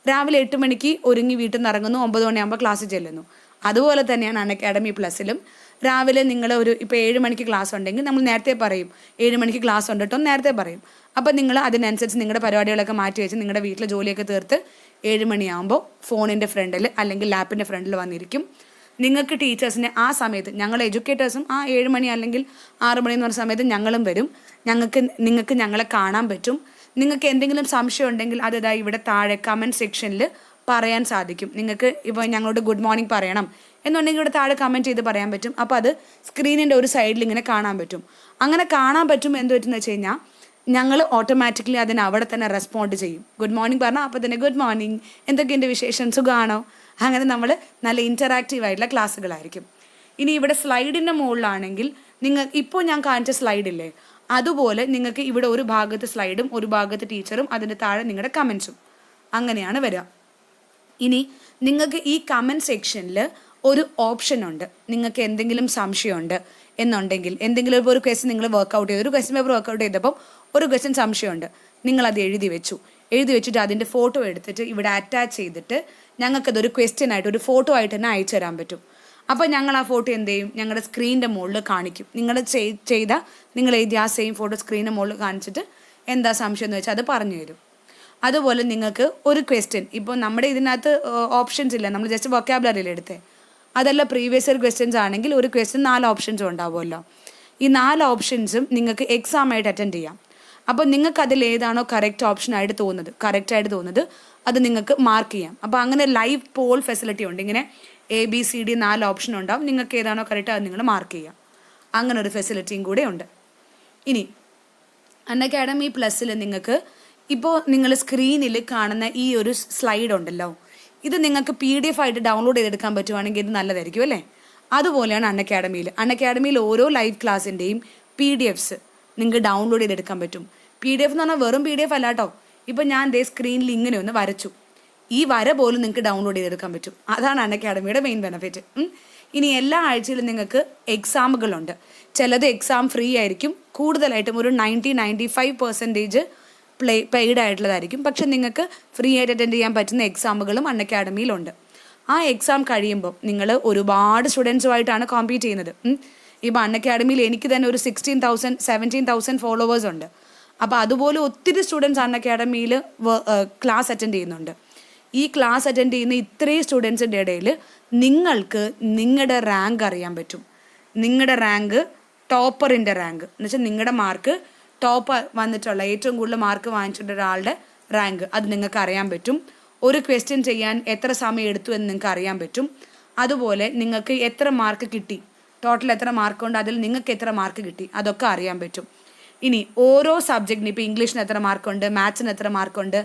രാവിലെ 8 മണിക്ക് ഒരുങ്ങി വീട്ടിൽ നിന്ന് ഇറങ്ങുന്നു, 9 മണിയാകുമ്പോൾ ക്ലാസ് ചെല്ലുന്നു. അതുപോലെ തന്നെയാണ് അൺഅക്കാഡമി പ്ലസിലും. രാവിലെ നിങ്ങൾ ഇപ്പോൾ 7 മണിക്ക് ക്ലാസ് ഉണ്ടെങ്കിൽ നമ്മൾ നേരത്തെ പറയും 7 മണിക്ക് ക്ലാസ് ഉണ്ട് കേട്ടോ, നേരത്തെ പറയും. അപ്പോൾ നിങ്ങൾ അതിനനുസരിച്ച് നിങ്ങളുടെ പരിപാടികളൊക്കെ മാറ്റി വെച്ച് നിങ്ങളുടെ വീട്ടിലെ ജോലിയൊക്കെ തീർത്ത് 7 മണിയാകുമ്പോൾ ഫോണിൻ്റെ ഫ്രണ്ടിൽ അല്ലെങ്കിൽ ലാപ്പിൻ്റെ ഫ്രണ്ടിൽ വന്നിരിക്കും. നിങ്ങൾക്ക് ടീച്ചേഴ്സിനെ ആ സമയത്ത്, ഞങ്ങൾ എഡ്യൂക്കേറ്റേഴ്സും ആ 7 മണി അല്ലെങ്കിൽ 6 മണി എന്ന് പറഞ്ഞ സമയത്ത് ഞങ്ങളും വരും. നിങ്ങൾക്ക് ഞങ്ങളെ കാണാൻ പറ്റും. നിങ്ങൾക്ക് എന്തെങ്കിലും സംശയം ഉണ്ടെങ്കിൽ അത് ഇവിടെ താഴെ കമൻറ്റ് സെക്ഷനിൽ പറയാൻ സാധിക്കും. നിങ്ങൾക്ക് ഇപ്പോൾ ഞങ്ങളോട് ഗുഡ് മോർണിംഗ് പറയണം എന്നുണ്ടെങ്കിൽ ഇവിടെ താഴെ കമൻറ്റ് ചെയ്ത് പറയാൻ പറ്റും. അപ്പോൾ അത് സ്ക്രീനിൻ്റെ ഒരു സൈഡിൽ ഇങ്ങനെ കാണാൻ പറ്റും. അങ്ങനെ കാണാൻ പറ്റും എന്ത് പറ്റുമെന്ന് വെച്ച് കഴിഞ്ഞാൽ ഞങ്ങൾ ഓട്ടോമാറ്റിക്കലി അതിന് അവിടെ തന്നെ റെസ്പോണ്ട് ചെയ്യും. ഗുഡ് മോർണിംഗ് പറഞ്ഞാൽ അപ്പോൾ തന്നെ ഗുഡ് മോർണിംഗ്, എന്തൊക്കെയുണ്ട് വിശേഷം, സുഖമാണോ? അങ്ങനെ നമ്മൾ നല്ല ഇൻറ്ററാക്റ്റീവ് ആയിട്ടുള്ള ക്ലാസ്സുകളായിരിക്കും. ഇനി ഇവിടെ സ്ലൈഡിൻ്റെ മുകളിലാണെങ്കിൽ ഇപ്പോൾ ഞാൻ കാണിച്ച സ്ലൈഡില്ലേ, അതുപോലെ നിങ്ങൾക്ക് ഇവിടെ ഒരു ഭാഗത്ത് സ്ലൈഡും ഒരു ഭാഗത്ത് ടീച്ചറും അതിൻ്റെ താഴെ നിങ്ങളുടെ കമൻസും അങ്ങനെയാണ് വരിക. ഇനി നിങ്ങൾക്ക് ഈ കമൻറ്റ് സെക്ഷനിൽ ഒരു ഓപ്ഷൻ ഉണ്ട്. നിങ്ങൾക്ക് എന്തെങ്കിലും സംശയമുണ്ട് എന്നുണ്ടെങ്കിൽ, എന്തെങ്കിലും ഒരു ക്വസ്റ്റ്യൻ നിങ്ങൾ വർക്കൗട്ട് ചെയ്തു, ഒരു ക്വസ്റ്റ്യൻ പേപ്പർ വർക്കൗട്ട് ചെയ്തപ്പോൾ ഒരു ക്വസ്റ്റ്യൻ സംശയമുണ്ട്, നിങ്ങളത് എഴുതി വെച്ചിട്ട് അതിൻ്റെ ഫോട്ടോ എടുത്തിട്ട് ഇവിടെ അറ്റാച്ച് ചെയ്തിട്ട് ഞങ്ങൾക്കതൊരു ക്വസ്റ്റ്യൻ ആയിട്ട് ഒരു ഫോട്ടോ ആയിട്ട് തന്നെ അയച്ചു തരാൻ പറ്റും. അപ്പോൾ ഞങ്ങൾ ആ ഫോട്ടോ എന്ത് ചെയ്യും, ഞങ്ങളുടെ സ്ക്രീനിൻ്റെ മുകളിൽ കാണിക്കും. നിങ്ങൾ എഴുതിയ ആ സെയിം ഫോട്ടോ സ്ക്രീനിൻ്റെ മുകളിൽ കാണിച്ചിട്ട് എന്താ സംശയം എന്ന് വെച്ചാൽ അത് പറഞ്ഞു തരും. അതുപോലെ നിങ്ങൾക്ക് ഒരു ക്വസ്റ്റ്യൻ, ഇപ്പോൾ നമ്മുടെ ഇതിനകത്ത് ഓപ്ഷൻസ് ഇല്ല, നമ്മൾ ജസ്റ്റ് വൊക്കാബുലറിയിൽ എടുത്തേ. അതല്ല പ്രീവിയസ് ഇയർ ക്വസ്റ്റ്യൻസ് ആണെങ്കിൽ ഒരു ക്വസ്റ്റ്യൻ 4 ഓപ്ഷൻസും ഉണ്ടാവുമല്ലോ. ഈ 4 ഓപ്ഷൻസും നിങ്ങൾക്ക് എക്സാം ആയിട്ട് അറ്റൻഡ് ചെയ്യാം. അപ്പോൾ നിങ്ങൾക്ക് അതിൽ ഏതാണോ കറക്റ്റായിട്ട് തോന്നുന്നത് അത് നിങ്ങൾക്ക് മാർക്ക് ചെയ്യാം. അപ്പോൾ അങ്ങനെ ലൈവ് പോൾ ഫെസിലിറ്റി ഉണ്ട്. ഇങ്ങനെ ABCD 4 ഓപ്ഷൻ ഉണ്ടാവും. നിങ്ങൾക്ക് ഏതാണോ കറക്റ്റ് അത് നിങ്ങൾ മാർക്ക് ചെയ്യാം. അങ്ങനെ ഒരു ഫെസിലിറ്റിയും കൂടെ ഉണ്ട്. ഇനി അൺഅക്കാഡമി പ്ലസ്സിൽ നിങ്ങൾക്ക് ഇപ്പോൾ നിങ്ങൾ സ്ക്രീനിൽ കാണുന്ന ഈ ഒരു സ്ലൈഡ് ഉണ്ടല്ലോ, ഇത് നിങ്ങൾക്ക് PDF ആയിട്ട് ഡൗൺലോഡ് ചെയ്തെടുക്കാൻ പറ്റുവാണെങ്കിൽ ഇത് നല്ലതായിരിക്കും അല്ലേ. അതുപോലെയാണ് അൺഅക്കാഡമിയിൽ ഓരോ ലൈവ് ക്ലാസ്സിൻ്റെയും PDFs നിങ്ങൾക്ക് ഡൗൺലോഡ് ചെയ്തെടുക്കാൻ പറ്റും. PDF എന്ന് പറഞ്ഞാൽ വെറും PDF അല്ല കേട്ടോ. ഇപ്പോൾ ഞാൻ സ്ക്രീനിൽ ഇങ്ങനെ ഒന്ന് വരച്ചു, ഈ വര പോലും നിങ്ങൾക്ക് ഡൗൺലോഡ് ചെയ്തെടുക്കാൻ പറ്റും. അതാണ് അൺഅക്കാഡമിയുടെ മെയിൻ ബെനിഫിറ്റ്. ഇനി എല്ലാ ആഴ്ചയിലും നിങ്ങൾക്ക് എക്സാമുകളുണ്ട്. ചിലത് എക്സാം ഫ്രീ ആയിരിക്കും, കൂടുതലായിട്ടും ഒരു 90-95% പെയ്ഡ് ആയിട്ടുള്ളതായിരിക്കും. പക്ഷെ നിങ്ങൾക്ക് ഫ്രീ ആയിട്ട് അറ്റൻഡ് ചെയ്യാൻ പറ്റുന്ന എക്സാമുകളും അൺഅക്കാഡമിയിലുണ്ട്. ആ എക്സാം കഴിയുമ്പോൾ നിങ്ങൾ ഒരുപാട് സ്റ്റുഡൻസുമായിട്ടാണ് കോമ്പീറ്റ് ചെയ്യുന്നത്. ഇപ്പോൾ അൺഅക്കാഡമിയിൽ എനിക്ക് തന്നെ ഒരു 16,000-17,000 ഫോളോവേഴ്സ് ഉണ്ട്. അപ്പോൾ അതുപോലെ ഒത്തിരി സ്റ്റുഡൻസ് അൺഅക്കാഡമിയിൽ ക്ലാസ് അറ്റൻഡ് ചെയ്യുന്നുണ്ട്. ഈ ക്ലാസ് അറ്റൻഡ് ചെയ്യുന്ന ഇത്രയും സ്റ്റുഡൻസിൻ്റെ ഇടയിൽ നിങ്ങൾക്ക് നിങ്ങളുടെ റാങ്ക് അറിയാൻ പറ്റും. നിങ്ങളുടെ റാങ്ക്, ടോപ്പറിൻ്റെ റാങ്ക് എന്ന് വെച്ചാൽ നിങ്ങളുടെ മാർക്ക് ടോപ്പ് വന്നിട്ടുള്ള ഏറ്റവും കൂടുതൽ മാർക്ക് വാങ്ങിച്ചിട്ടുള്ള ഒരാളുടെ റാങ്ക് അത് നിങ്ങൾക്ക് അറിയാൻ പറ്റും. ഒരു ക്വസ്റ്റ്യൻ ചെയ്യാൻ എത്ര സമയം എടുത്തു എന്ന് നിങ്ങൾക്ക് അറിയാൻ പറ്റും. അതുപോലെ നിങ്ങൾക്ക് എത്ര മാർക്ക് കിട്ടി, ടോട്ടൽ എത്ര മാർക്കുണ്ട്, അതിൽ നിങ്ങൾക്ക് എത്ര മാർക്ക് കിട്ടി, അതൊക്കെ അറിയാൻ പറ്റും. ഇനി ഓരോ സബ്ജക്റ്റിന് ഇപ്പോൾ ഇംഗ്ലീഷിന് എത്ര മാർക്കുണ്ട്, മാത്സിന് എത്ര മാർക്കുണ്ട്,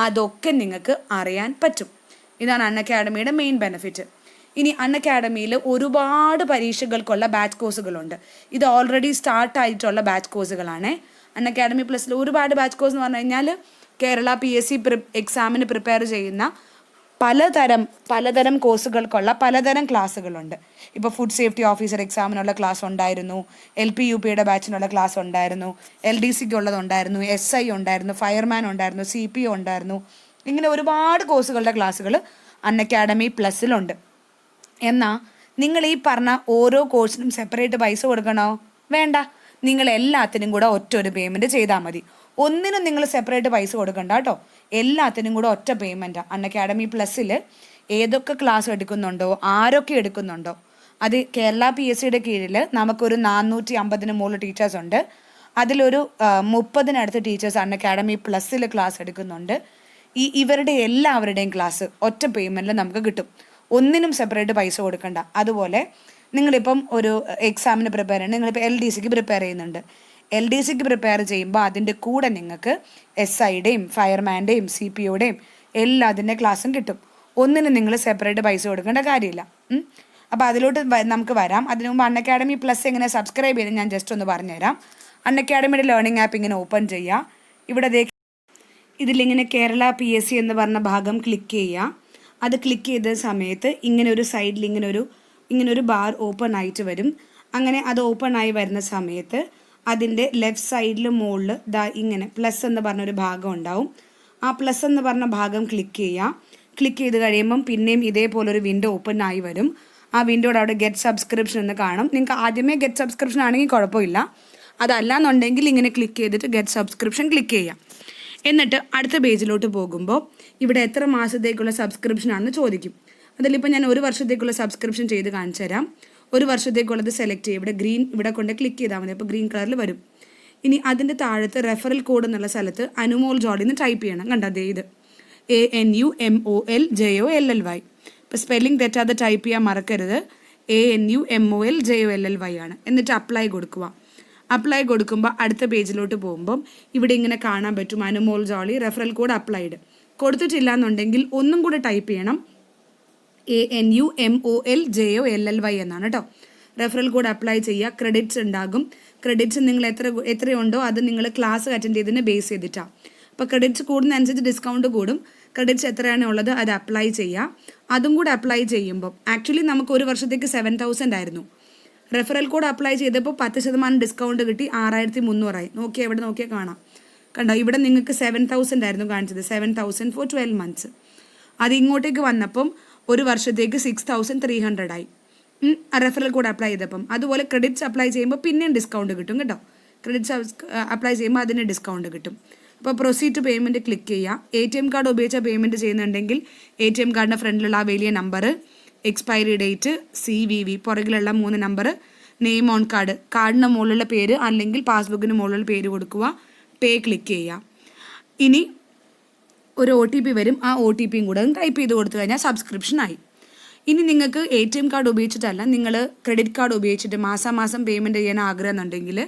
അതൊക്കെ നിങ്ങൾക്ക് അറിയാൻ പറ്റും. ഇതാണ് അൺഅക്കാഡമിയുടെ മെയിൻ ബെനിഫിറ്റ്. ഇനി അൺഅക്കാഡമിയിൽ ഒരുപാട് പരീക്ഷകൾക്കുള്ള ബാച്ച് കോഴ്സുകളുണ്ട്. ഇത് ഓൾറെഡി സ്റ്റാർട്ടായിട്ടുള്ള ബാച്ച് കോഴ്സുകളാണ്. അൺഅക്കാഡമി പ്ലസിൽ ഒരുപാട് ബാച്ച് കോഴ്സ് എന്ന് പറഞ്ഞു കഴിഞ്ഞാൽ കേരള PSC എക്സാമിന് പ്രിപ്പയർ ചെയ്യുന്ന പലതരം കോഴ്സുകൾക്കുള്ള പലതരം ക്ലാസ്സുകളുണ്ട്. ഇപ്പോൾ ഫുഡ് സേഫ്റ്റി ഓഫീസർ എക്സാമിനുള്ള ക്ലാസ് ഉണ്ടായിരുന്നു, LP UPയുടെ ബാച്ചിനുള്ള ക്ലാസ് ഉണ്ടായിരുന്നു, LDCക്ക് ഉള്ളതുണ്ടായിരുന്നു, SI ഉണ്ടായിരുന്നു, ഫയർമാൻ ഉണ്ടായിരുന്നു, CPO ഉണ്ടായിരുന്നു. ഇങ്ങനെ ഒരുപാട് കോഴ്സുകളുടെ ക്ലാസ്സുകൾ അൺഅക്കാഡമി പ്ലസിലുണ്ട്. എന്നാൽ നിങ്ങൾ ഈ പറഞ്ഞ ഓരോ കോഴ്സിനും സെപ്പറേറ്റ് പൈസ കൊടുക്കണോ? വേണ്ട. നിങ്ങൾ എല്ലാത്തിനും കൂടെ ഒറ്റൊരു പേയ്മെൻറ്റ് ചെയ്താൽ മതി. ഒന്നിനും നിങ്ങൾ സെപ്പറേറ്റ് പൈസ കൊടുക്കണ്ട കേട്ടോ. എല്ലാത്തിനും കൂടെ ഒറ്റ പേയ്മെൻറ്റാണ്. അൺഅക്കാഡമി പ്ലസ്സിൽ ഏതൊക്കെ ക്ലാസ് എടുക്കുന്നുണ്ടോ, ആരൊക്കെ എടുക്കുന്നുണ്ടോ, അത് കേരള PSCയുടെ കീഴിൽ നമുക്കൊരു 450 മുകളിൽ ടീച്ചേഴ്സ് ഉണ്ട്. അതിലൊരു 30 ടീച്ചേഴ്സ് അൺഅക്കാഡമി പ്ലസ്സിൽ ക്ലാസ് എടുക്കുന്നുണ്ട്. ഇവരുടെ എല്ലാവരുടെയും ക്ലാസ് ഒറ്റ പേയ്മെൻറ്റിൽ നമുക്ക് കിട്ടും. ഒന്നിനും സെപ്പറേറ്റ് പൈസ കൊടുക്കണ്ട. അതുപോലെ നിങ്ങളിപ്പം ഒരു എക്സാമിന് പ്രിപ്പയർ ചെയ്യുന്നത്, നിങ്ങളിപ്പോൾ LDCക്ക് പ്രിപ്പയർ ചെയ്യുന്നുണ്ട്. LDCക്ക് പ്രിപ്പയർ ചെയ്യുമ്പോൾ അതിൻ്റെ കൂടെ നിങ്ങൾക്ക് SIയുടെയും ഫയർമാൻ്റെയും CPOയുടെയും എല്ലാത്തിൻ്റെ ക്ലാസ്സും കിട്ടും. ഒന്നിനും നിങ്ങൾ സെപ്പറേറ്റ് പൈസ കൊടുക്കേണ്ട കാര്യമില്ല. അപ്പോൾ അതിലോട്ട് നമുക്ക് വരാം. അതിനു മുമ്പ് അൺഅക്കാഡമി പ്ലസ് എങ്ങനെ സബ്സ്ക്രൈബ് ചെയ്ത് ഞാൻ ജസ്റ്റ് ഒന്ന് പറഞ്ഞുതരാം. അൺഅക്കാഡമിയുടെ ലേണിംഗ് ആപ്പ് ഇങ്ങനെ ഓപ്പൺ ചെയ്യുക. ഇവിടെ ഇതിലിങ്ങനെ കേരള PSC എന്ന് പറഞ്ഞ ഭാഗം ക്ലിക്ക് ചെയ്യുക. അത് ക്ലിക്ക് ചെയ്ത സമയത്ത് ഇങ്ങനെ ഒരു സൈഡിൽ ഇങ്ങനെ ഒരു ബാർ ഓപ്പൺ ആയിട്ട് വരും. അങ്ങനെ അത് ഓപ്പൺ ആയി വരുന്ന സമയത്ത് അതിൻ്റെ ലെഫ്റ്റ് സൈഡിൽ മുകളിൽ ഇങ്ങനെ പ്ലസ് എന്ന് പറഞ്ഞൊരു ഭാഗം ഉണ്ടാവും. ആ പ്ലസ് എന്ന് പറഞ്ഞ ഭാഗം ക്ലിക്ക് ചെയ്യുക. ക്ലിക്ക് ചെയ്ത് കഴിയുമ്പം പിന്നെയും ഇതേപോലൊരു വിൻഡോ ഓപ്പൺ ആയി വരും. ആ വിൻഡോയുടെ അവിടെ ഗെറ്റ് സബ്സ്ക്രിപ്ഷൻ എന്ന് കാണും. നിങ്ങൾക്ക് ആദ്യമേ ഗെറ്റ് സബ്സ്ക്രിപ്ഷൻ ആണെങ്കിൽ കുഴപ്പമില്ല. അതല്ല എന്നുണ്ടെങ്കിൽ ഇങ്ങനെ ക്ലിക്ക് ചെയ്തിട്ട് ഗെറ്റ് സബ്സ്ക്രിപ്ഷൻ ക്ലിക്ക് ചെയ്യാം. എന്നിട്ട് അടുത്ത പേജിലോട്ട് പോകുമ്പോൾ ഇവിടെ എത്ര മാസത്തേക്കുള്ള സബ്സ്ക്രിപ്ഷൻ ആണെന്ന് ചോദിക്കും. അതിലിപ്പോൾ ഞാൻ 1 വർഷത്തേക്കുള്ള സബ്സ്ക്രിപ്ഷൻ ചെയ്ത് കാണിച്ചു തരാം. 1 വർഷത്തേക്കുള്ളത് സെലക്ട് ചെയ്യും. ഇവിടെ കൊണ്ട് ക്ലിക്ക് ചെയ്താൽ മതി. അപ്പോൾ ഗ്രീൻ കളറിൽ വരും. ഇനി അതിൻ്റെ താഴത്ത് റെഫറൽ കോഡ് എന്നുള്ള സ്ഥലത്ത് അനുമോൾ ജോളി എന്ന് ടൈപ്പ് ചെയ്യണം. കണ്ടത് ഇത് ANUMOLJOLLY. ഇപ്പോൾ സ്പെല്ലിംഗ് തെറ്റാതെ ടൈപ്പ് ചെയ്യാൻ മറക്കരുത്. ANUMOLJOLLY ആണ്. എന്നിട്ട് അപ്ലൈ കൊടുക്കുക. അപ്ലൈ കൊടുക്കുമ്പോൾ അടുത്ത പേജിലോട്ട് പോകുമ്പം ഇവിടെ ഇങ്ങനെ കാണാൻ പറ്റും Anumol Jolly referral code applied. കൊടുത്തിട്ടില്ല എന്നുണ്ടെങ്കിൽ ഒന്നും കൂടെ ടൈപ്പ് ചെയ്യണം. ANUMOLJOLLY എന്നാണ് കേട്ടോ. റെഫറൽ കോഡ് അപ്ലൈ ചെയ്യുക. ക്രെഡിറ്റ്സ് ഉണ്ടാകും. ക്രെഡിറ്റ്സ് നിങ്ങൾ എത്രയുണ്ടോ അത് നിങ്ങൾ ക്ലാസ് അറ്റൻഡ് ചെയ്തതിനെ ബേസ് ചെയ്തിട്ടാണ്. അപ്പോൾ ക്രെഡിറ്റ്സ് കൂടുന്നതനുസരിച്ച് ഡിസ്കൗണ്ട് കൂടും. ക്രെഡിറ്റ്സ് എത്രയാണ് ഉള്ളത് അത് അപ്ലൈ ചെയ്യുക. അതും കൂടെ അപ്ലൈ ചെയ്യുമ്പം ആക്ച്വലി നമുക്ക് 1 വർഷത്തേക്ക് 7,000 ആയിരുന്നു. റെഫറൽ കോഡ് അപ്ലൈ ചെയ്തപ്പോൾ 10% ഡിസ്കൗണ്ട് കിട്ടി 6,300 നോക്കിയാൽ ഇവിടെ നോക്കിയാൽ കാണാം. കണ്ടോ, ഇവിടെ നിങ്ങൾക്ക് 7,000 ആയിരുന്നു കാണിച്ചത്. 7,000 for 12 months. അത് ഇങ്ങോട്ടേക്ക് വന്നപ്പം 1 വർഷത്തേക്ക് 6,300 ആയി. റെഫറൽ കോഡ് അപ്ലൈ ചെയ്തപ്പം. അതുപോലെ ക്രെഡിറ്റ്സ് അപ്ലൈ ചെയ്യുമ്പോൾ പിന്നെയും ഡിസ്കൗണ്ട് കിട്ടും കേട്ടോ. ക്രെഡിറ്റ്സ് അപ്ലൈ ചെയ്യുമ്പോൾ അതിന് ഡിസ്കൗണ്ട് കിട്ടും. അപ്പോൾ പ്രൊസീഡ് ടു പേയ്മെൻറ്റ് ക്ലിക്ക് ചെയ്യുക. ATM കാർഡ് ഉപയോഗിച്ചാൽ പേയ്മെൻറ്റ് ചെയ്യുന്നുണ്ടെങ്കിൽ ATM കാർഡിൻ്റെ ഫ്രണ്ടിലുള്ള ആ വലിയ നമ്പർ, എക്സ്പയറി ഡേറ്റ്, CVV പുറകിലുള്ള 3 നമ്പർ, നെയിം ഓൺ കാർഡിന് മുകളിലുള്ള പേര് അല്ലെങ്കിൽ പാസ്ബുക്കിന് മുകളിലുള്ള പേര് കൊടുക്കുക. പേ ക്ലിക്ക് ചെയ്യുക. ഇനി ഒരു OTP വരും. ആ OTPയും കൂടെ ടൈപ്പ് ചെയ്ത് കൊടുത്തു കഴിഞ്ഞാൽ സബ്സ്ക്രിപ്ഷനായി. ഇനി നിങ്ങൾക്ക് ATM കാർഡ് ഉപയോഗിച്ചിട്ടല്ല, നിങ്ങൾ ക്രെഡിറ്റ് കാർഡ് ഉപയോഗിച്ചിട്ട് മാസം പേയ്മെൻറ്റ് ചെയ്യാൻ ആഗ്രഹം എന്നുണ്ടെങ്കിൽ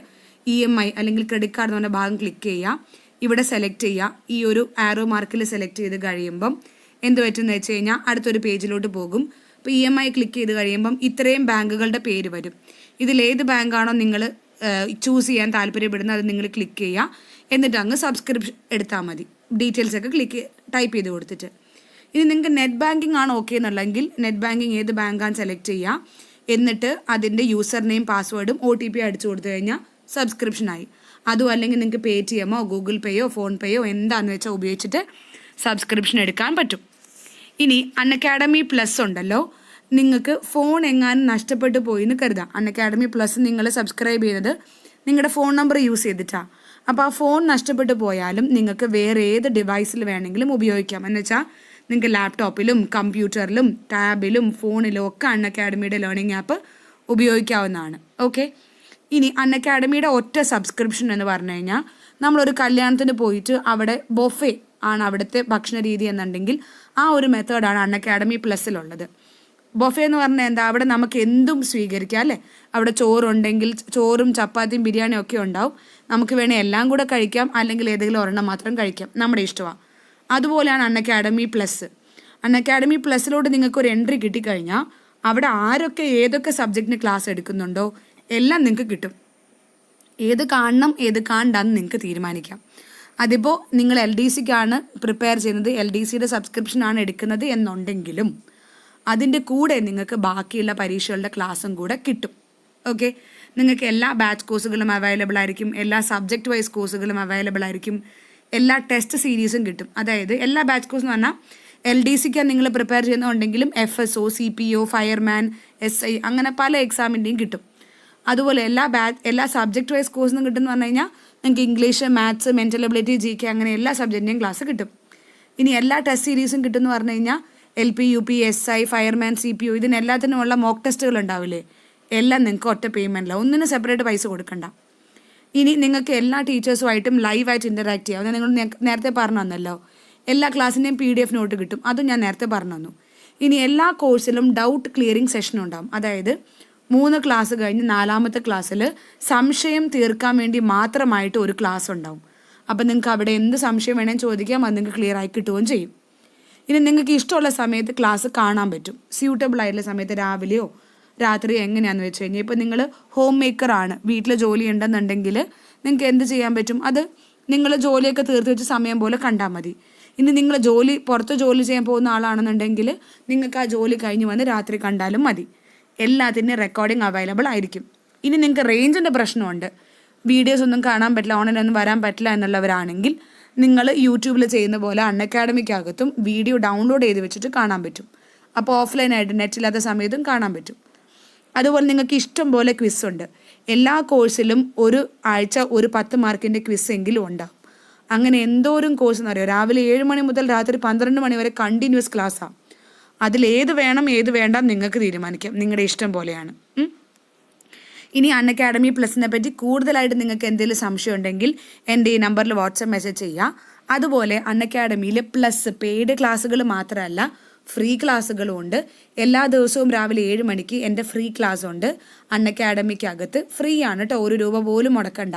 EMI അല്ലെങ്കിൽ ക്രെഡിറ്റ് കാർഡ് എന്ന് പറഞ്ഞ ഭാഗം ക്ലിക്ക് ചെയ്യുക. ഇവിടെ സെലക്ട് ചെയ്യുക. ഈ ഒരു ആരോ മാർക്കിൽ സെലക്ട് ചെയ്ത് കഴിയുമ്പം എന്ത് പറ്റുമെന്ന് വെച്ച് കഴിഞ്ഞാൽ അടുത്തൊരു പേജിലോട്ട് പോകും. ഇപ്പോൾ EMI ക്ലിക്ക് ചെയ്ത് കഴിയുമ്പം ഇത്രയും ബാങ്കുകളുടെ പേര് വരും. ഇതിലേത് ബാങ്കാണോ നിങ്ങൾ ചൂസ് ചെയ്യാൻ താല്പര്യപ്പെടുന്നത് അത് നിങ്ങൾ ക്ലിക്ക് ചെയ്യുക. എന്നിട്ട് അങ്ങ് സബ്സ്ക്രിപ്ഷൻ എടുത്താൽ മതി. ഡീറ്റെയിൽസൊക്കെ ടൈപ്പ് ചെയ്ത് കൊടുത്തിട്ട്. ഇനി നിങ്ങൾക്ക് നെറ്റ് ബാങ്കിങ് ആണ് ഓക്കെ എന്നുള്ളെങ്കിൽ നെറ്റ് ബാങ്കിങ് ഏത് ബാങ്കാണ് സെലക്ട് ചെയ്യുക. എന്നിട്ട് അതിൻ്റെ യൂസർ നെയിം പാസ്വേഡും OTP അടിച്ചു കൊടുത്തു കഴിഞ്ഞാൽ സബ്സ്ക്രിപ്ഷനായി. അതും അല്ലെങ്കിൽ നിങ്ങൾക്ക് PayTM ഗൂഗിൾ പേയോ ഫോൺ പേയോ എന്താണെന്ന് വെച്ചാൽ ഉപയോഗിച്ചിട്ട് സബ്സ്ക്രിപ്ഷൻ എടുക്കാൻ പറ്റും. ഇനി അൺഅക്കാഡമി പ്ലസ് ഉണ്ടല്ലോ, നിങ്ങൾക്ക് ഫോൺ എങ്ങാനും നഷ്ടപ്പെട്ടു പോയി എന്ന് കരുതാം. അൺഅക്കാഡമി പ്ലസ് നിങ്ങൾ സബ്സ്ക്രൈബ് ചെയ്യുന്നത് നിങ്ങളുടെ ഫോൺ നമ്പർ യൂസ് ചെയ്തിട്ടാണ്. അപ്പോൾ ആ ഫോൺ നഷ്ടപ്പെട്ടു പോയാലും നിങ്ങൾക്ക് വേറെ ഏത് ഡിവൈസിൽ വേണമെങ്കിലും ഉപയോഗിക്കാം. എന്ന് വെച്ചാൽ നിങ്ങൾക്ക് ലാപ്ടോപ്പിലും കമ്പ്യൂട്ടറിലും ടാബിലും ഫോണിലും ഒക്കെ അൺഅക്കാഡമിയുടെ ലേണിംഗ് ആപ്പ് ഉപയോഗിക്കാവുന്നതാണ്. ഓക്കെ, ഇനി അൺഅക്കാഡമിയുടെ ഒറ്റ സബ്സ്ക്രിപ്ഷൻ എന്ന് പറഞ്ഞു കഴിഞ്ഞാൽ നമ്മളൊരു കല്യാണത്തിന് പോയിട്ട് അവിടെ ബൊഫെ ആണ് അവിടുത്തെ ഭക്ഷണ രീതി എന്നുണ്ടെങ്കിൽ ആ ഒരു മെത്തേഡാണ് അൺഅക്കാഡമി പ്ലസ്സിലുള്ളത്. ബൊഫെ എന്ന് പറഞ്ഞാൽ എന്താ, അവിടെ നമുക്ക് എന്തും സ്വീകരിക്കാം അല്ലേ. അവിടെ ചോറുണ്ടെങ്കിൽ ചോറും ചപ്പാത്തിയും ബിരിയാണിയും ഒക്കെ ഉണ്ടാവും. നമുക്ക് വേണേൽ എല്ലാം കൂടെ കഴിക്കാം, അല്ലെങ്കിൽ ഏതെങ്കിലും ഒരെണ്ണം മാത്രം കഴിക്കാം, നമ്മുടെ ഇഷ്ടമാണ്. അതുപോലെയാണ് അൺഅക്കാഡമി പ്ലസ്. അൺഅക്കാഡമി പ്ലസ്സിലോട്ട് നിങ്ങൾക്കൊരു എൻട്രി കിട്ടിക്കഴിഞ്ഞാൽ അവിടെ ആരൊക്കെ ഏതൊക്കെ സബ്ജക്റ്റിന് ക്ലാസ് എടുക്കുന്നുണ്ടോ എല്ലാം നിങ്ങൾക്ക് കിട്ടും. ഏത് കാണണം ഏത് കാണണ്ടെന്ന് നിങ്ങൾക്ക് തീരുമാനിക്കാം. അതിപ്പോൾ നിങ്ങൾ LDCക്കാണ് പ്രിപ്പയർ ചെയ്യുന്നത്, LDCയുടെ സബ്സ്ക്രിപ്ഷനാണ് എടുക്കുന്നത് എന്നുണ്ടെങ്കിലും അതിൻ്റെ കൂടെ നിങ്ങൾക്ക് ബാക്കിയുള്ള പരീക്ഷകളുടെ ക്ലാസ്സും കൂടെ കിട്ടും. ഓക്കെ, നിങ്ങൾക്ക് എല്ലാ ബാച്ച് കോഴ്സുകളും അവൈലബിൾ ആയിരിക്കും, എല്ലാ സബ്ജക്റ്റ് വൈസ് കോഴ്സുകളും അവൈലബിൾ ആയിരിക്കും, എല്ലാ ടെസ്റ്റ് സീരീസും കിട്ടും. അതായത് എല്ലാ ബാച്ച് കോഴ്സ് എന്ന് പറഞ്ഞാൽ LDCക്കാണ് നിങ്ങൾ പ്രിപ്പയർ ചെയ്യുന്നുണ്ടെങ്കിലും FSO, CPO, ഫയർമാൻ, SI അങ്ങനെ പല എക്സാമിൻ്റെയും കിട്ടും. അതുപോലെ എല്ലാ സബ്ജക്റ്റ് വൈസ് കോഴ്സിനും കിട്ടുമെന്ന് പറഞ്ഞു കഴിഞ്ഞാൽ നിങ്ങൾക്ക് English, maths, mental ability, GK അങ്ങനെ എല്ലാ സബ്ജക്റ്റിൻ്റെയും ക്ലാസ് കിട്ടും. ഇനി എല്ലാ ടെസ്റ്റ് സീരീസും കിട്ടുമെന്ന് പറഞ്ഞു കഴിഞ്ഞാൽ LP, UP, SI, fireman, CPO ഇതിനെല്ലാത്തിനുമുള്ള മോക്ക് ടെസ്റ്റുകൾ ഉണ്ടാവില്ലേ, എല്ലാം നിങ്ങൾക്ക് ഒറ്റ പേയ്മെൻറ്റില്ല, ഒന്നിനും സെപ്പറേറ്റ് പൈസ കൊടുക്കണ്ട. ഇനി നിങ്ങൾക്ക് എല്ലാ ടീച്ചേഴ്സുമായിട്ടും ലൈവായിട്ട് ഇൻ്ററാക്ട് ചെയ്യാം. അത് നിങ്ങൾ നേരത്തെ പറഞ്ഞു തന്നല്ലോ. എല്ലാ ക്ലാസ്സിൻ്റെയും PDF നോട്ട് കിട്ടും, അതും ഞാൻ നേരത്തെ പറഞ്ഞു തന്നു. ഇനി എല്ലാ കോഴ്സിലും ഡൗട്ട് ക്ലിയറിംഗ് സെഷൻ ഉണ്ടാകും. അതായത് 3 ക്ലാസ് കഴിഞ്ഞ് 4ാമത്തെ ക്ലാസ്സിൽ സംശയം തീർക്കാൻ വേണ്ടി മാത്രമായിട്ട് ഒരു ക്ലാസ് ഉണ്ടാവും. അപ്പം നിങ്ങൾക്ക് അവിടെ എന്ത് സംശയം വേണമെങ്കിൽ ചോദിക്കാം, അത് നിങ്ങൾക്ക് ക്ലിയർ ആയി കിട്ടുകയും ചെയ്യും. ഇനി നിങ്ങൾക്ക് ഇഷ്ടമുള്ള സമയത്ത് ക്ലാസ് കാണാൻ പറ്റും. സ്യൂട്ടബിൾ ആയിട്ടുള്ള സമയത്ത് രാവിലെയോ രാത്രിയോ എങ്ങനെയാണെന്ന് വെച്ച് കഴിഞ്ഞാൽ ഇപ്പോൾ നിങ്ങൾ ഹോം മേക്കറാണ്, വീട്ടിൽ ജോലി ഉണ്ടെന്നുണ്ടെങ്കിൽ നിങ്ങൾക്ക് എന്ത് ചെയ്യാൻ പറ്റും, അത് നിങ്ങൾ ജോലിയൊക്കെ തീർത്ത് വെച്ച് സമയം പോലെ കണ്ടാൽ മതി. ഇനി നിങ്ങൾ പുറത്ത് ജോലി ചെയ്യാൻ പോകുന്ന ആളാണെന്നുണ്ടെങ്കിൽ നിങ്ങൾക്ക് ആ ജോലി കഴിഞ്ഞ് വന്ന് രാത്രി കണ്ടാലും മതി. എല്ലാത്തിൻ്റെയും റെക്കോർഡിംഗ് അവൈലബിൾ ആയിരിക്കും. ഇനി നിങ്ങൾക്ക് റേഞ്ചിൻ്റെ പ്രശ്നമുണ്ട്, വീഡിയോസ് ഒന്നും കാണാൻ പറ്റില്ല, ഓൺലൈനൊന്നും വരാൻ പറ്റില്ല എന്നുള്ളവരാണെങ്കിൽ നിങ്ങൾ യൂട്യൂബിൽ ചെയ്യുന്ന പോലെ അൺഅക്കാഡമിക്കകത്തും വീഡിയോ ഡൗൺലോഡ് ചെയ്ത് വെച്ചിട്ട് കാണാൻ പറ്റും. അപ്പോൾ ഓഫ്ലൈനായിട്ട് നെറ്റില്ലാത്ത സമയത്തും കാണാൻ പറ്റും. അതുപോലെ നിങ്ങൾക്ക് ഇഷ്ടം പോലെ ക്വിസ് ഉണ്ട്. എല്ലാ കോഴ്സിലും ഒരു ആഴ്ച ഒരു 10 മാർക്കിൻ്റെ ക്വിസ് എങ്കിലും ഉണ്ടാവും. അങ്ങനെ എന്തോരം കോഴ്സ് എന്ന് പറയുക, രാവിലെ 7 മണി മുതൽ രാത്രി 12 മണി വരെ കണ്ടിന്യൂസ് ക്ലാസ്സാണ്. അതിലേത് വേണം ഏത് വേണ്ട നിങ്ങൾക്ക് തീരുമാനിക്കാം, നിങ്ങളുടെ ഇഷ്ടം പോലെയാണ്. ഇനി അൺഅക്കാഡമി പ്ലസിനെ പറ്റി കൂടുതലായിട്ട് നിങ്ങൾക്ക് എന്തെങ്കിലും സംശയം ഉണ്ടെങ്കിൽ എൻ്റെ ഈ നമ്പറിൽ വാട്സപ്പ് മെസ്സേജ് ചെയ്യുക. അതുപോലെ അൺഅക്കാഡമിയിൽ പ്ലസ് പെയ്ഡ് ക്ലാസ്സുകൾ മാത്രമല്ല ഫ്രീ ക്ലാസ്സുകളും ഉണ്ട്. എല്ലാ ദിവസവും രാവിലെ 7 മണിക്ക് എൻ്റെ ഫ്രീ ക്ലാസ് ഉണ്ട്. അൺഅക്കാഡമിക്കകത്ത് ഫ്രീ ആണ് കേട്ടോ, 1 രൂപ പോലും മുടക്കണ്ട.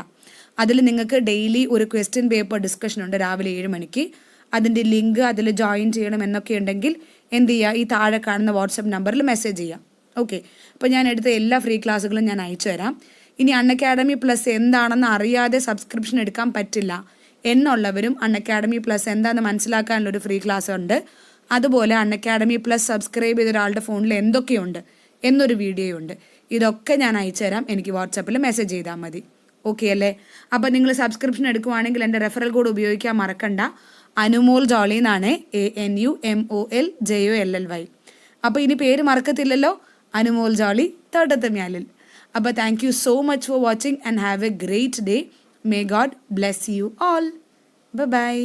അതിൽ നിങ്ങൾക്ക് ഡെയിലി ഒരു ക്വസ്റ്റ്യൻ പേപ്പർ ഡിസ്കഷൻ ഉണ്ട് രാവിലെ 7 മണിക്ക്. അതിൻ്റെ ലിങ്ക് അതിൽ ജോയിൻ ചെയ്യണം എന്നൊക്കെ ഉണ്ടെങ്കിൽ എന്ത് ചെയ്യുക, ഈ താഴെ കാണുന്ന വാട്സപ്പ് നമ്പറിൽ മെസ്സേജ് ചെയ്യാം. ഓക്കെ, അപ്പോൾ ഞാൻ എടുത്ത എല്ലാ ഫ്രീ ക്ലാസ്സുകളും ഞാൻ അയച്ചു തരാം. ഇനി അൺഅക്കാഡമി പ്ലസ് എന്താണെന്ന് അറിയാതെ സബ്സ്ക്രിപ്ഷൻ എടുക്കാൻ പറ്റില്ല എന്നുള്ളവരും അൺഅക്കാഡമി പ്ലസ് എന്താണെന്ന് മനസ്സിലാക്കാനുള്ളൊരു ഫ്രീ ക്ലാസ് ഉണ്ട്. അതുപോലെ അൺഅക്കാഡമി പ്ലസ് സബ്സ്ക്രൈബ് ചെയ്ത ഒരാളുടെ ഫോണിൽ എന്തൊക്കെയുണ്ട് എന്നൊരു വീഡിയോ ഉണ്ട്. ഇതൊക്കെ ഞാൻ അയച്ചു തരാം, എനിക്ക് വാട്സപ്പിൽ മെസ്സേജ് ചെയ്താൽ മതി. ഓക്കെ അല്ലേ? അപ്പോൾ നിങ്ങൾ സബ്സ്ക്രിപ്ഷൻ എടുക്കുവാണെങ്കിൽ എൻ്റെ റെഫറൽ കോഡ് ഉപയോഗിക്കാൻ മറക്കണ്ട. അനുമോൾ ജോളി എന്നാണ്, ANUMOLJOLLY. അപ്പോൾ ഇനി പേര് മറക്കത്തില്ലല്ലോ, അനുമോൾ ജോളി തോട്ടത്തുമ്യാലിൽ. അപ്പോൾ thank you so much for watching and have a great day. May God bless you all. By.